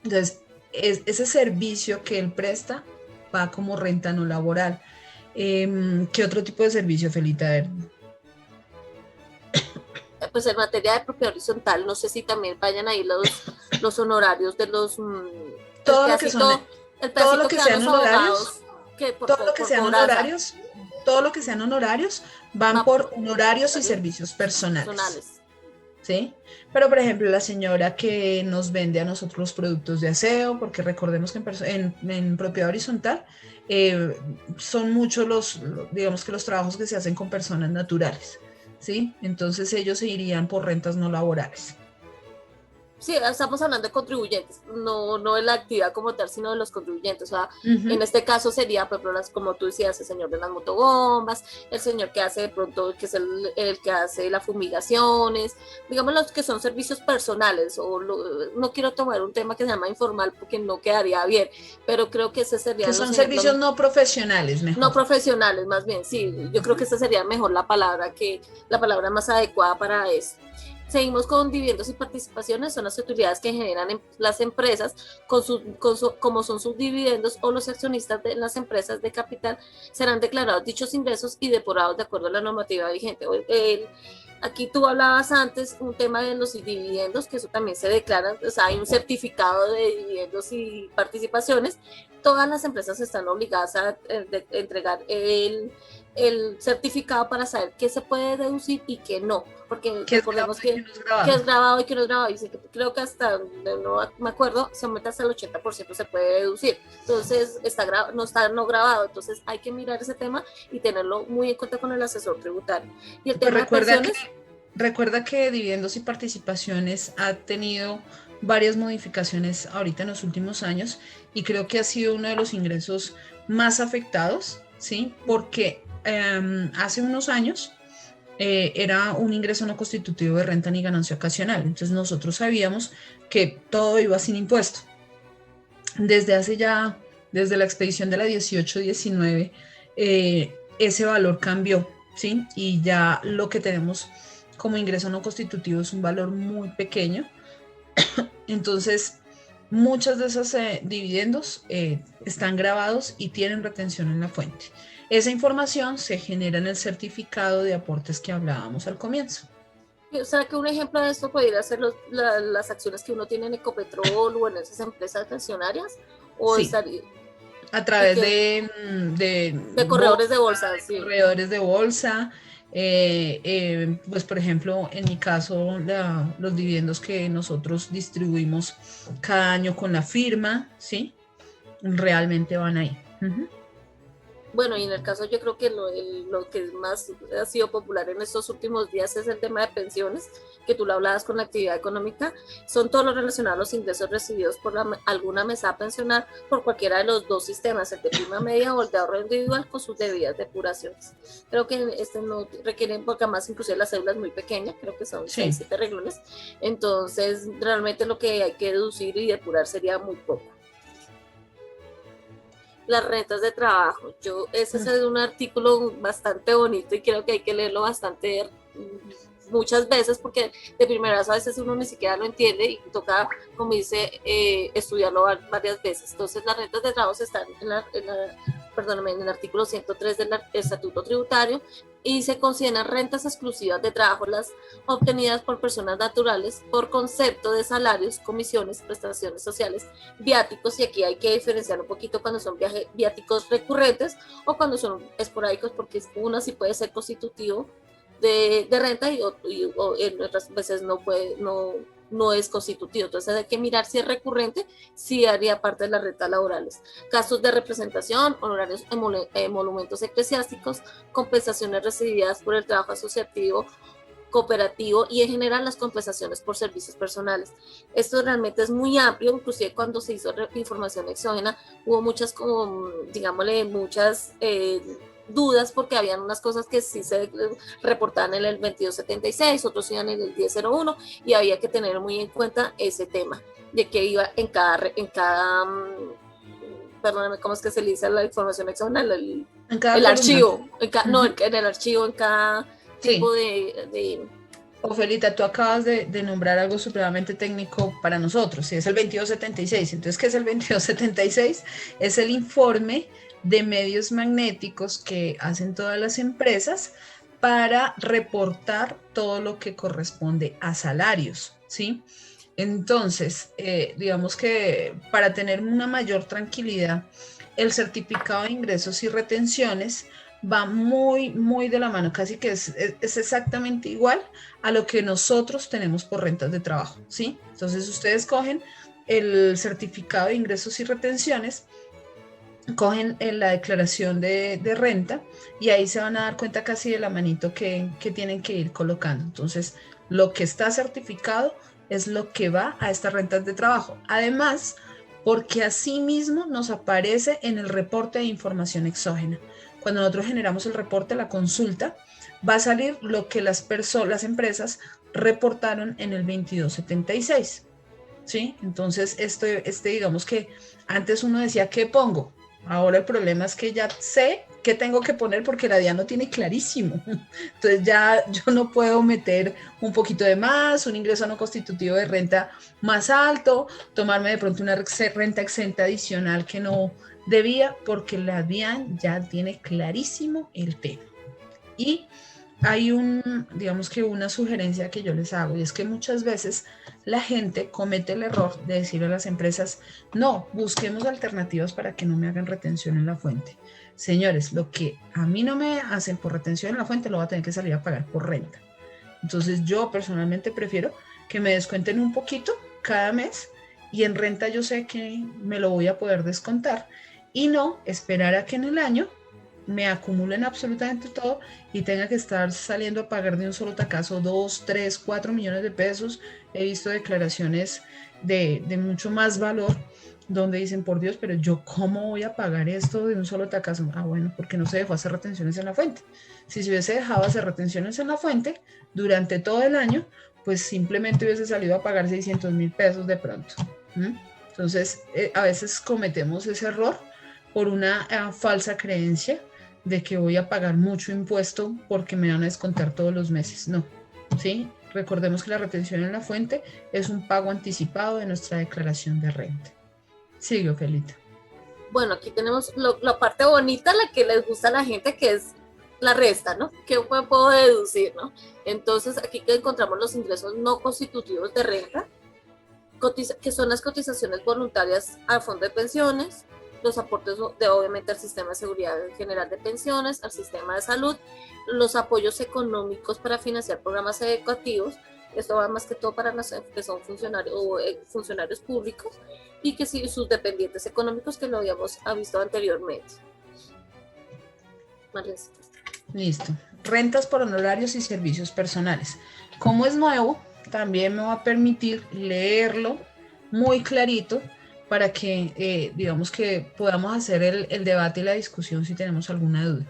Entonces, ese servicio que él presta va como renta no laboral. ¿Qué otro tipo de servicio, Felita? A ver. Pues en materia de propiedad horizontal, no sé si también vayan ahí los honorarios de los, el Todo lo que son, pedacito, el todo lo pedacito que que dan sean los honorarios, abogados que todo lo que por sean cobranza, honorarios, todo lo que sean honorarios van va por por honorarios y honorarios servicios personales, personales. ¿sí? Pero, por ejemplo, la señora que nos vende a nosotros los productos de aseo, porque recordemos que en propiedad horizontal eh, son muchos digamos que los trabajos que se hacen con personas naturales, ¿sí? Entonces ellos se irían por rentas no laborales. Sí, estamos hablando de contribuyentes, no de la actividad como tal, sino de los contribuyentes. O sea, en Ujú. este caso sería, por ejemplo, como tú decías, el señor de las motobombas, el señor que hace de pronto, que es el que hace las fumigaciones, digamos los que son servicios personales, no quiero tomar un tema que se llama informal porque no quedaría bien, pero creo que esos Que serían los son ejemplos servicios no profesionales, no mejor. profesionales, más bien, sí, yo creo que esa sería mejor la palabra más adecuada para eso. Seguimos con dividendos y participaciones, son las utilidades que generan las empresas como son sus dividendos o los accionistas de las empresas de capital serán declarados dichos ingresos y depurados de acuerdo a la normativa vigente. Aquí tú hablabas antes un tema de los dividendos, que eso también se declara, o sea, hay un certificado de dividendos y participaciones. Todas las empresas están obligadas a entregar el certificado para saber qué se puede deducir y qué no, porque Que es grabado recordemos y que no es que grabado. es grabado y que no es grabado, y creo que hasta, no me acuerdo, se aumenta hasta el 80% se puede deducir, entonces no está no grabado, entonces hay que mirar ese tema y tenerlo muy en cuenta con el asesor tributario. Y el Pues tema de pensiones, recuerda que dividendos y participaciones ha tenido varias modificaciones ahorita en los últimos años y creo que ha sido uno de los ingresos más afectados, ¿sí? Porque hace unos años era un ingreso no constitutivo de renta ni ganancia ocasional. Entonces nosotros sabíamos que todo iba sin impuesto. Desde hace ya desde la expedición de la 1819, ese valor cambió, ¿sí? Y ya lo que tenemos como ingreso no constitutivo es un valor muy pequeño. Entonces, muchos de esos dividendos están grabados y tienen retención en la fuente. Esa información se genera en el certificado de aportes que hablábamos al comienzo. O sea, que un ejemplo de esto podría ser las acciones que uno tiene en Ecopetrol o en esas empresas accionarias, o Sí, estaría, a y través que, de corredores de bolsa, sí. corredores de bolsa. Pues por ejemplo, en mi caso, los dividendos que nosotros distribuimos cada año con la firma, ¿sí? Realmente van ahí. Uh-huh. Bueno, y en el caso yo creo que lo que más ha sido popular en estos últimos días es el tema de pensiones, que tú lo hablabas con la actividad económica, son todo lo relacionado a los ingresos recibidos por alguna mesa pensional por cualquiera de los dos sistemas, el de prima media o el de ahorro individual, con sus debidas depuraciones. Creo que este no requieren, porque además inclusive la cédula es muy pequeña, creo que son 6-7 renglones, entonces realmente lo que hay que deducir y depurar sería muy poco. Las rentas de trabajo. Ese es un artículo bastante bonito y creo que hay que leerlo bastante muchas veces porque de primeras a veces uno ni siquiera lo entiende y toca, como dice, estudiarlo varias veces. Entonces las rentas de trabajo están en el artículo 103 del Estatuto Tributario y se consideran rentas exclusivas de trabajo las obtenidas por personas naturales por concepto de salarios, comisiones, prestaciones sociales, viáticos, y aquí hay que diferenciar un poquito cuando son viáticos recurrentes o cuando son esporádicos, porque uno sí puede ser constitutivo de renta y en otras veces no es constitutivo. Entonces hay que mirar si es recurrente, si haría parte de las rentas laborales. Gastos de representación, honorarios, emolumentos eclesiásticos, compensaciones recibidas por el trabajo asociativo, cooperativo y en general las compensaciones por servicios personales. Esto realmente es muy amplio, inclusive cuando se hizo información exógena hubo muchas, digámosle, muchas dudas porque habían unas cosas que sí se reportaban en el 2276, otros iban en el 1001 y había que tener muy en cuenta ese tema de que iba en cada perdóname, ¿cómo es que se le dice la información exógena? El archivo, no, en el archivo, en cada tipo de... Ofelita, tú acabas de nombrar algo supremamente técnico para nosotros, y es el 2276. Entonces, ¿qué es el 2276? Es el informe de medios magnéticos que hacen todas las empresas para reportar todo lo que corresponde a salarios, ¿sí? Entonces, digamos que para tener una mayor tranquilidad, el certificado de ingresos y retenciones va muy de la mano, casi que es exactamente igual a lo que nosotros tenemos por rentas de trabajo, ¿sí? Entonces ustedes cogen el certificado de ingresos y retenciones, cogen la declaración de renta y ahí se van a dar cuenta casi de la manito que tienen que ir colocando. Entonces, lo que está certificado es lo que va a estas rentas de trabajo. Además, porque así mismo nos aparece en el reporte de información exógena. Cuando nosotros generamos el reporte, la consulta, va a salir lo que las empresas reportaron en el 2276. ¿Sí? Entonces, digamos que antes uno decía, ¿qué pongo? Ahora el problema es que ya sé qué tengo que poner porque la DIAN no tiene clarísimo. Entonces ya yo no puedo meter un poquito de más, un ingreso no constitutivo de renta más alto, tomarme de pronto una renta exenta adicional que no debía, porque la DIAN ya tiene clarísimo el tema. Y hay digamos que una sugerencia que yo les hago, y es que muchas veces la gente comete el error de decirle a las empresas, no, busquemos alternativas para que no me hagan retención en la fuente. Señores, lo que a mí no me hacen por retención en la fuente lo voy a tener que salir a pagar por renta. Entonces yo personalmente prefiero que me descuenten un poquito cada mes y en renta yo sé que me lo voy a poder descontar y no esperar a que en el año me acumulen absolutamente todo y tenga que estar saliendo a pagar de un solo tacazo 2, 3, 4 millones de pesos. He visto declaraciones de mucho más valor donde dicen, por Dios, pero yo ¿cómo voy a pagar esto de un solo tacazo? Ah, bueno, porque no se dejó hacer retenciones en la fuente. Si se hubiese dejado hacer retenciones en la fuente durante todo el año, pues simplemente hubiese salido a pagar 600,000 pesos de pronto. Entonces, a veces cometemos ese error por una falsa creencia de que voy a pagar mucho impuesto porque me van a descontar todos los meses. No, ¿sí? Recordemos que la retención en la fuente es un pago anticipado de nuestra declaración de renta. Sigue, Ofelita. Bueno, aquí tenemos la parte bonita, la que les gusta a la gente, que es la resta, ¿no? ¿Qué puedo deducir, no? Entonces, aquí que encontramos los ingresos no constitutivos de renta, que son las cotizaciones voluntarias al fondo de pensiones, los aportes de obviamente al sistema de seguridad general de pensiones, al sistema de salud, los apoyos económicos para financiar programas educativos, esto va más que todo para los que son funcionarios públicos y que sí, sus dependientes económicos que lo habíamos visto anteriormente. Marles. Listo. Rentas por honorarios y servicios personales. Como es nuevo, también me va a permitir leerlo muy clarito para que, digamos que podamos hacer el debate y la discusión si tenemos alguna duda.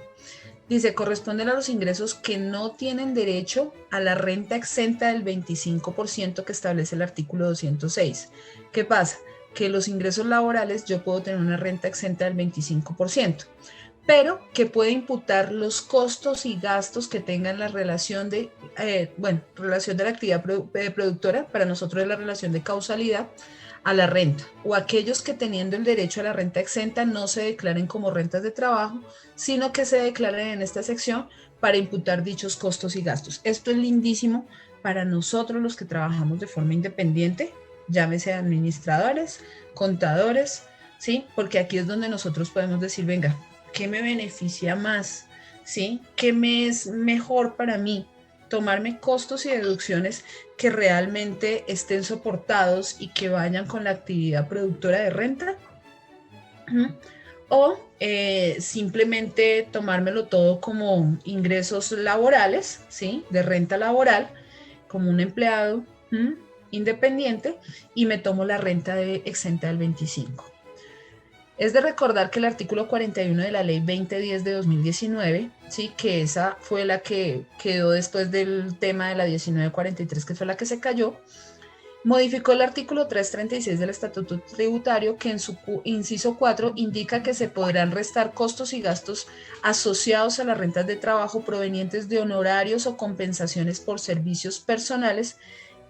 Dice, corresponden a los ingresos que no tienen derecho a la renta exenta del 25% que establece el artículo 206. ¿Qué pasa? Que los ingresos laborales yo puedo tener una renta exenta del 25%, pero que puede imputar los costos y gastos que tengan la relación de, relación de la actividad productora, para nosotros es la relación de causalidad, a la renta, o aquellos que teniendo el derecho a la renta exenta no se declaren como rentas de trabajo, sino que se declaren en esta sección para imputar dichos costos y gastos. Esto es lindísimo para nosotros los que trabajamos de forma independiente, llámese administradores, contadores, ¿sí? Porque aquí es donde nosotros podemos decir, venga, ¿qué me beneficia más? ¿Sí? ¿Qué me es mejor para mí? Tomarme costos y deducciones que realmente estén soportados y que vayan con la actividad productora de renta, o simplemente tomármelo todo como ingresos laborales, ¿sí? De renta laboral, como un empleado independiente, y me tomo la renta exenta del 25%. Es de recordar que el artículo 41 de la ley 2010 de 2019, ¿sí? Que esa fue la que quedó después del tema de la 1943, que fue la que se cayó, modificó el artículo 336 del Estatuto Tributario, que en su inciso 4 indica que se podrán restar costos y gastos asociados a las rentas de trabajo provenientes de honorarios o compensaciones por servicios personales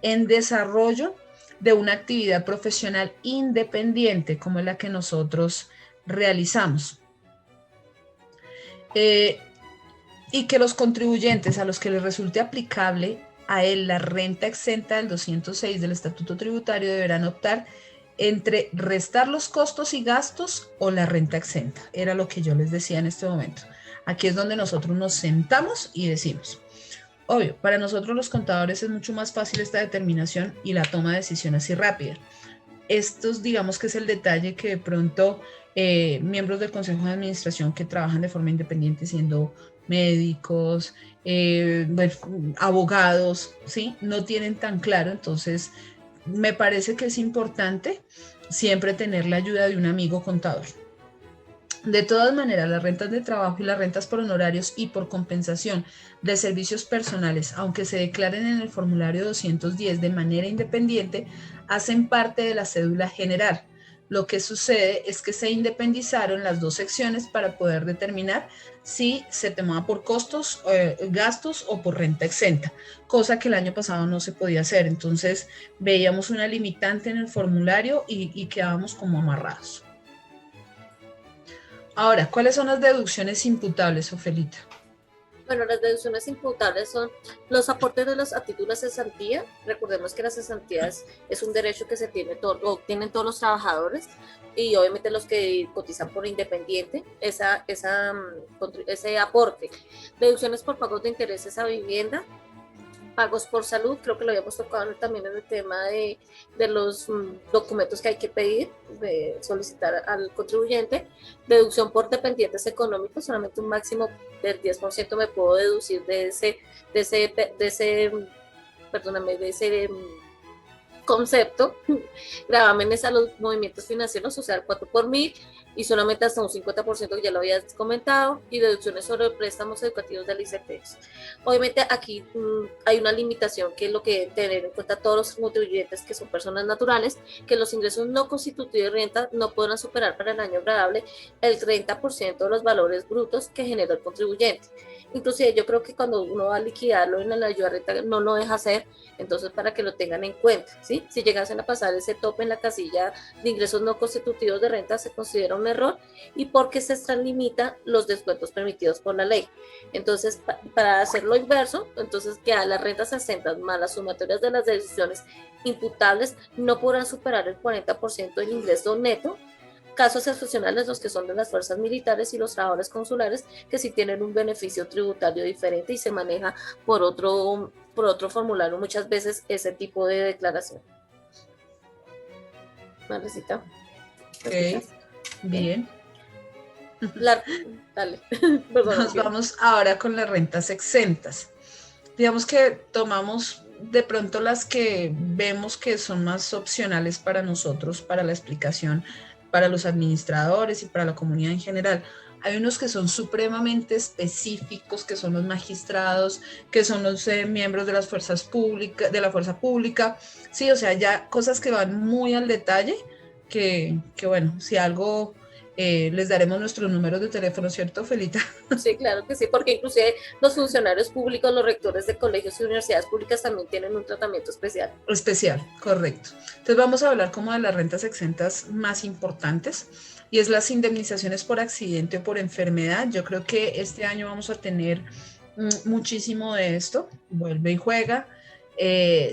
en desarrollo de una actividad profesional independiente como es la que nosotros realizamos. Y que los contribuyentes a los que les resulte aplicable a él la renta exenta del 206 del Estatuto Tributario deberán optar entre restar los costos y gastos o la renta exenta. Era lo que yo les decía en este momento. Aquí es donde nosotros nos sentamos y decimos, obvio, para nosotros los contadores es mucho más fácil esta determinación y la toma de decisión así rápida. Estos, digamos que es el detalle que de pronto miembros del Consejo de Administración que trabajan de forma independiente, siendo médicos, abogados, ¿sí? No tienen tan claro. Entonces, me parece que es importante siempre tener la ayuda de un amigo contador. De todas maneras, las rentas de trabajo y las rentas por honorarios y por compensación de servicios personales, aunque se declaren en el formulario 210 de manera independiente, hacen parte de la cédula general. Lo que sucede es que se independizaron las dos secciones para poder determinar si se tomaba por costos, gastos o por renta exenta, cosa que el año pasado no se podía hacer. Entonces veíamos una limitante en el formulario y quedábamos como amarrados. Ahora, ¿cuáles son las deducciones imputables, Ofelita? Bueno, las deducciones imputables son los aportes a título de cesantía. Recordemos que la cesantía es un derecho que se tiene tienen todos los trabajadores y obviamente los que cotizan por independiente, ese aporte. Deducciones por pagos de intereses a vivienda, pagos por salud, creo que lo habíamos tocado también en el tema de los documentos que hay que pedir, de solicitar al contribuyente, deducción por dependientes económicos, solamente un máximo del 10% me puedo deducir de ese concepto, gravámenes a los movimientos financieros, o sea, el 4 por 1000, y solamente hasta un 50%, que ya lo habías comentado, y deducciones sobre préstamos educativos del ICETEX. Obviamente aquí hay una limitación, que es lo que deben tener en cuenta todos los contribuyentes que son personas naturales, que los ingresos no constitutivos de renta no podrán superar para el año gravable el 30% de los valores brutos que generó el contribuyente. Inclusive yo creo que cuando uno va a liquidarlo en la ayuda a renta no lo deja hacer, entonces para que lo tengan en cuenta, ¿sí? Si llegasen a pasar ese tope en la casilla de ingresos no constitutivos de renta, se considera un error, y porque se extralimitan los descuentos permitidos por la ley. Entonces, para hacer lo inverso, entonces que a las rentas exentas más las sumatorias de las decisiones imputables no podrán superar el 40% del ingreso neto. Casos excepcionales los que son de las fuerzas militares y los trabajadores consulares, que sí tienen un beneficio tributario diferente y se maneja por otro formulario muchas veces ese tipo de declaración. Marlecita. Ok, bien. La, dale. Perdón, Nos vamos ahora con las rentas exentas. Digamos que tomamos de pronto las que vemos que son más opcionales para nosotros, para la explicación, para los administradores y para la comunidad en general. Hay unos que son supremamente específicos, que son los magistrados, que son los miembros de las fuerzas públicas, de la fuerza pública. Sí, o sea, ya cosas que van muy al detalle, que bueno, si algo les daremos nuestros números de teléfono, ¿cierto, Felita? Sí, claro que sí, porque inclusive los funcionarios públicos, los rectores de colegios y universidades públicas también tienen un tratamiento especial. Especial, correcto. Entonces vamos a hablar como de las rentas exentas más importantes, y es las indemnizaciones por accidente o por enfermedad. Yo creo que este año vamos a tener muchísimo de esto, vuelve y juega.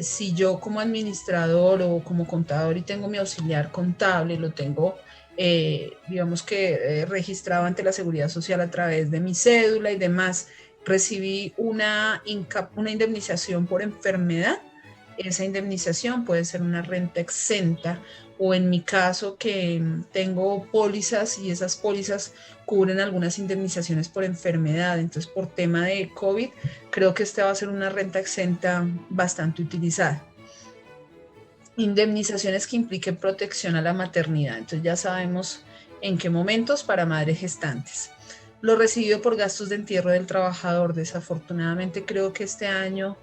Si yo como administrador o como contador y tengo mi auxiliar contable, lo tengo digamos que registrado ante la Seguridad Social a través de mi cédula y demás, recibí una indemnización por enfermedad. Esa indemnización puede ser una renta exenta, o en mi caso que tengo pólizas y esas pólizas cubren algunas indemnizaciones por enfermedad. Entonces, por tema de COVID, creo que esta va a ser una renta exenta bastante utilizada. Indemnizaciones que impliquen protección a la maternidad. Entonces ya sabemos en qué momentos para madres gestantes. Lo recibido por gastos de entierro del trabajador. Desafortunadamente creo que este año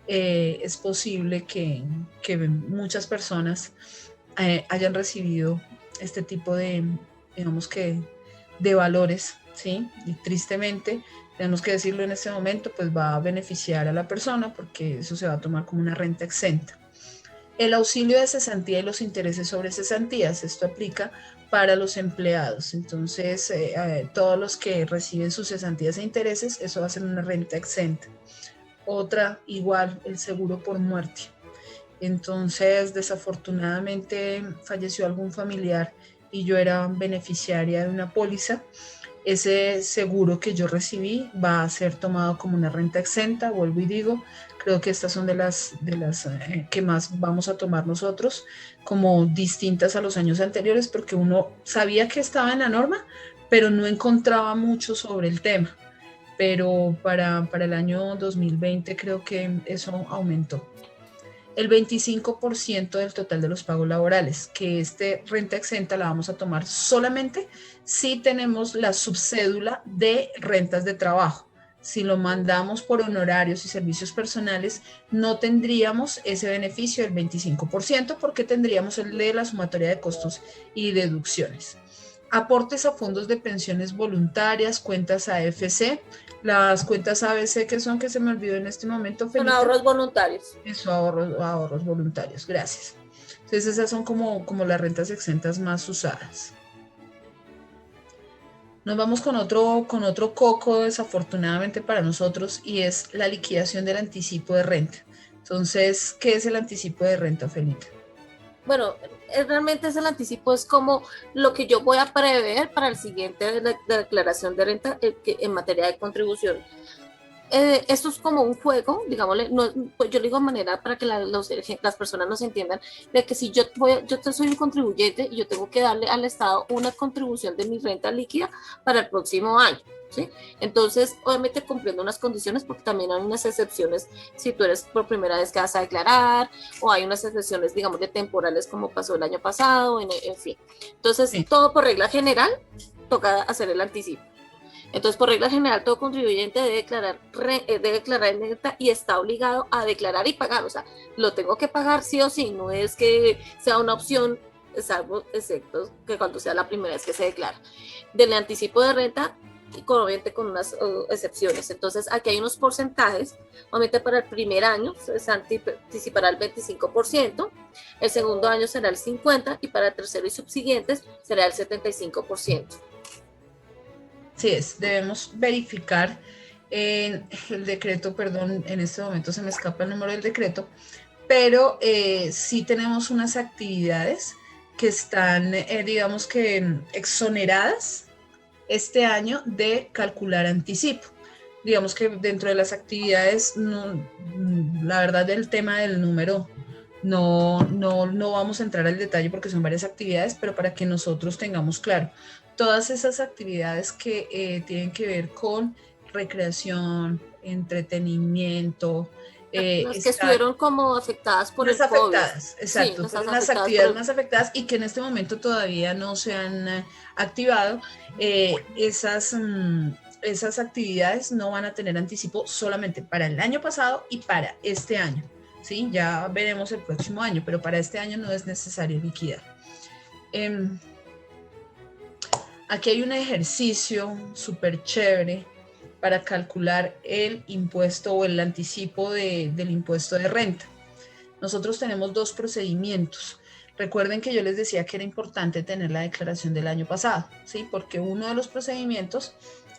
es posible que muchas personas hayan recibido este tipo de, digamos que, de valores, ¿sí? Y tristemente, tenemos que decirlo en este momento, pues va a beneficiar a la persona porque eso se va a tomar como una renta exenta. El auxilio de cesantía y los intereses sobre cesantías, esto aplica para los empleados. Entonces, todos los que reciben sus cesantías e intereses, eso va a ser una renta exenta. Otra, igual, el seguro por muerte. Entonces, desafortunadamente, falleció algún familiar y yo era beneficiaria de una póliza. Ese seguro que yo recibí va a ser tomado como una renta exenta, vuelvo y digo. Creo que estas son de las que más vamos a tomar nosotros, como distintas a los años anteriores, porque uno sabía que estaba en la norma, pero no encontraba mucho sobre el tema. Pero para el año 2020 creo que eso aumentó. El 25% del total de los pagos laborales, que renta exenta la vamos a tomar solamente si tenemos la subcédula de rentas de trabajo. Si lo mandamos por honorarios y servicios personales, no tendríamos ese beneficio del 25%, porque tendríamos el de la sumatoria de costos y deducciones. Aportes a fondos de pensiones voluntarias, cuentas AFC, las cuentas ABC, que son, que se me olvidó en este momento, Felita. Son ahorros voluntarios. Eso, ahorros voluntarios, gracias. Entonces esas son como las rentas exentas más usadas. Nos vamos con otro coco, desafortunadamente para nosotros, y es la liquidación del anticipo de renta. Entonces, ¿qué es el anticipo de renta, Felita? Bueno, realmente es el anticipo, es como lo que yo voy a prever para el siguiente declaración de renta en materia de contribución. Esto es como un juego, digámosle, no, pues yo lo digo de manera para que las personas nos entiendan, de que si yo soy un contribuyente y yo tengo que darle al Estado una contribución de mi renta líquida para el próximo año, ¿sí? Entonces, obviamente cumpliendo unas condiciones, porque también hay unas excepciones si tú eres por primera vez que vas a declarar, o hay unas excepciones, digamos, de temporales como pasó el año pasado, en fin. Entonces, Sí. todo por regla general, toca hacer el anticipo. Entonces, por regla general, todo contribuyente debe declarar en neta y está obligado a declarar y pagar. O sea, lo tengo que pagar sí o sí, no es que sea una opción, salvo exceptos que cuando sea la primera vez que se declara. Del anticipo de renta, obviamente con unas excepciones. Entonces, aquí hay unos porcentajes. Obviamente para el primer año se anticipará el 25%, el segundo año será el 50% y para el tercero y subsiguientes será el 75%. Sí es, debemos verificar en el decreto, perdón, en este momento se me escapa el número del decreto, pero sí tenemos unas actividades que están, digamos que, exoneradas este año de calcular anticipo. Digamos que dentro de las actividades, no, la verdad del tema del número, no vamos a entrar al detalle porque son varias actividades, pero para que nosotros tengamos claro, todas esas actividades que tienen que ver con recreación, entretenimiento, Las que estar estuvieron como afectadas por más el COVID. afectadas, Sí, exacto, las fueron las afectadas por actividades el... más afectadas y que en este momento todavía no se han activado. Esas actividades no van a tener anticipo solamente para el año pasado y para este año. ¿Sí? Ya veremos el próximo año, pero para este año no es necesario liquidar. Aquí hay un ejercicio súper chévere para calcular el impuesto o el anticipo del impuesto de renta. Nosotros tenemos dos procedimientos. Recuerden que yo les decía que era importante tener la declaración del año pasado, ¿sí? Porque uno de los procedimientos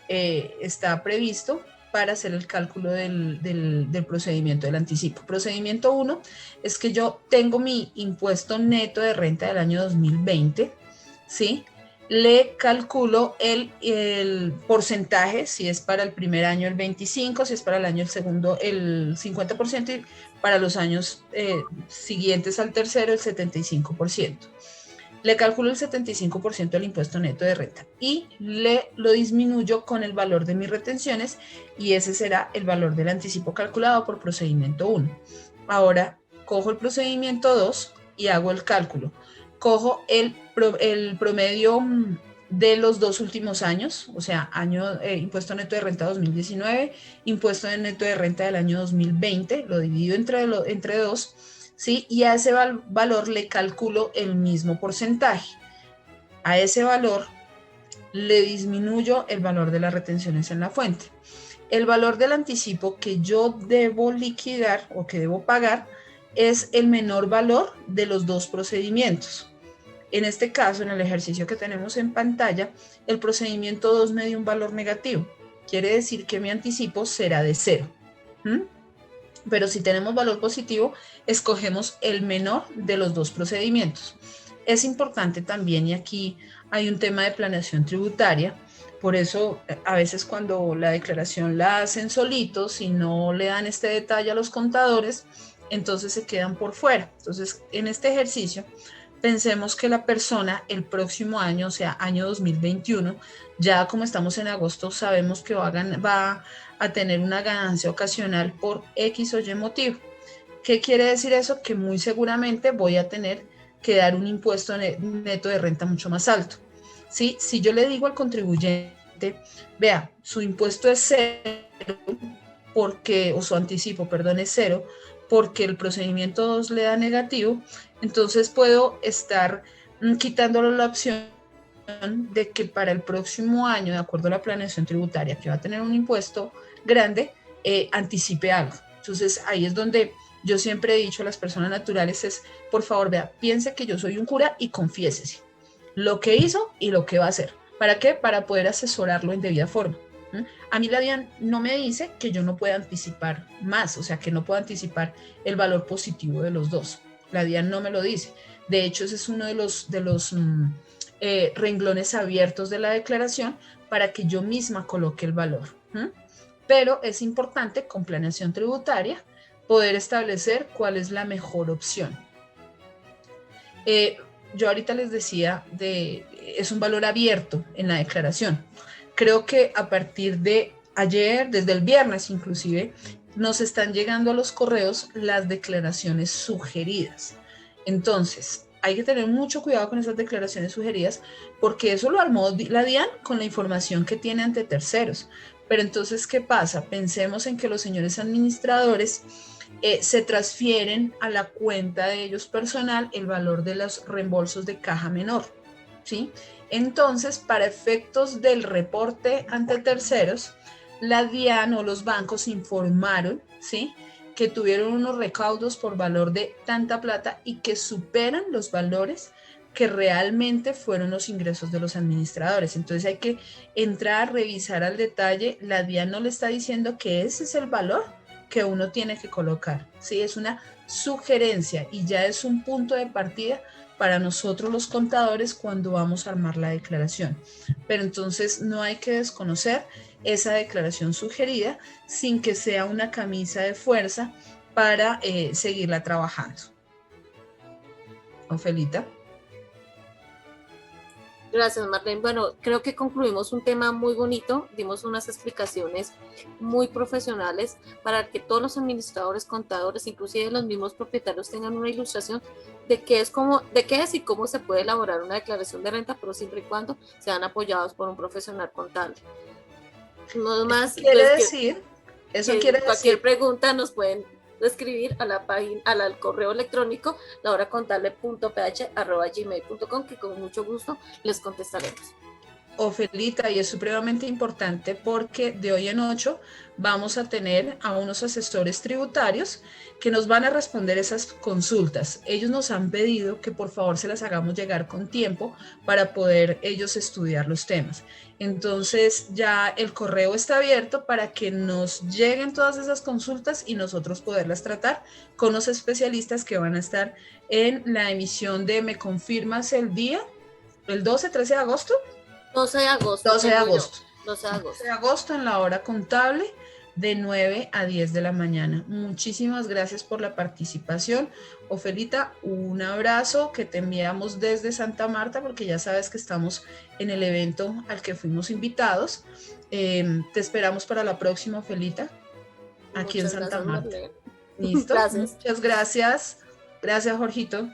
está previsto para hacer el cálculo del procedimiento del anticipo. Procedimiento 1 es que yo tengo mi impuesto neto de renta del año 2020, ¿sí? Le calculo el porcentaje, si es para el primer año el 25%, si es para el año el segundo el 50% y para los años siguientes al tercero el 75%. Le calculo el 75% del impuesto neto de renta y lo disminuyo con el valor de mis retenciones y ese será el valor del anticipo calculado por procedimiento 1. Ahora cojo el procedimiento 2 y hago el cálculo. Cojo el promedio de los dos últimos años, o sea, impuesto neto de renta 2019, impuesto neto de renta del año 2020, lo divido entre dos, ¿sí? Y a ese valor le calculo el mismo porcentaje. A ese valor le disminuyo el valor de las retenciones en la fuente. El valor del anticipo que yo debo liquidar o que debo pagar es el menor valor de los dos procedimientos. En este caso, en el ejercicio que tenemos en pantalla, el procedimiento 2 me dio un valor negativo. Quiere decir que mi anticipo será de 0. Pero si tenemos valor positivo, escogemos el menor de los dos procedimientos. Es importante también, y aquí hay un tema de planeación tributaria, por eso a veces cuando la declaración la hacen solitos y no le dan este detalle a los contadores, entonces se quedan por fuera. Entonces, en este ejercicio, pensemos que la persona el próximo año, o sea, año 2021, ya como estamos en agosto, sabemos que va a tener una ganancia ocasional por X o Y motivo. ¿Qué quiere decir eso? Que muy seguramente voy a tener que dar un impuesto neto de renta mucho más alto. ¿Sí? Si yo le digo al contribuyente, vea, su impuesto es 0, o su anticipo, perdón, es 0, porque el procedimiento 2 le da negativo, entonces puedo estar quitándole la opción de que para el próximo año, de acuerdo a la planeación tributaria, que va a tener un impuesto grande, anticipe algo. Entonces ahí es donde yo siempre he dicho a las personas naturales es, por favor, vea, piense que yo soy un cura y confiésese lo que hizo y lo que va a hacer. ¿Para qué? Para poder asesorarlo en debida forma. A mí la DIAN no me dice que yo no pueda anticipar más, o sea, que no pueda anticipar el valor positivo de los dos. La DIAN no me lo dice. De hecho, ese es uno de los renglones abiertos de la declaración para que yo misma coloque el valor. Pero es importante con planeación tributaria poder establecer cuál es la mejor opción. Yo ahorita les decía, es un valor abierto en la declaración. creo que a partir de ayer, desde el viernes inclusive, nos están llegando a los correos las declaraciones sugeridas. Entonces, hay que tener mucho cuidado con esas declaraciones sugeridas porque eso lo armó la DIAN con la información que tiene ante terceros. Pero entonces, ¿qué pasa? Pensemos en que los señores administradores se transfieren a la cuenta de ellos personal el valor de los reembolsos de caja menor, ¿sí? Entonces, para efectos del reporte ante terceros, la DIAN o los bancos informaron, ¿sí?, que tuvieron unos recaudos por valor de tanta plata y que superan los valores que realmente fueron los ingresos de los administradores. Entonces hay que entrar a revisar al detalle. La DIAN no le está diciendo que ese es el valor que uno tiene que colocar, ¿sí? Es una sugerencia y ya es un punto de partida para nosotros los contadores cuando vamos a armar la declaración. Pero entonces no hay que desconocer esa declaración sugerida sin que sea una camisa de fuerza para seguirla trabajando. Ofelita. Gracias, Marlene. Bueno, creo que concluimos un tema muy bonito, dimos unas explicaciones muy profesionales para que todos los administradores, contadores, inclusive los mismos propietarios tengan una ilustración de qué es y cómo se puede elaborar una declaración de renta, pero siempre y cuando sean apoyados por un profesional contable. No más, eso quiere decir cualquier pregunta nos pueden escribir a la página, al correo electrónico lahoracontable.ph@gmail.com, que con mucho gusto les contestaremos. Ofelita, y es supremamente importante porque de hoy en 8 vamos a tener a unos asesores tributarios que nos van a responder esas consultas. Ellos nos han pedido que por favor se las hagamos llegar con tiempo para poder ellos estudiar los temas. Entonces ya el correo está abierto para que nos lleguen todas esas consultas y nosotros poderlas tratar con los especialistas que van a estar en la emisión de ¿me confirmas el día? ¿El 12, 13 de agosto? 12 de agosto. 12 de agosto. 12 de agosto. 12 de agosto en la hora contable de 9 a 10 de la mañana. Muchísimas gracias por la participación. Ofelita, un abrazo que te enviamos desde Santa Marta porque ya sabes que estamos en el evento al que fuimos invitados. Te esperamos para la próxima, Ofelita, aquí en Santa Marta. ¿Listo? Gracias. Muchas gracias. Gracias, Jorgito.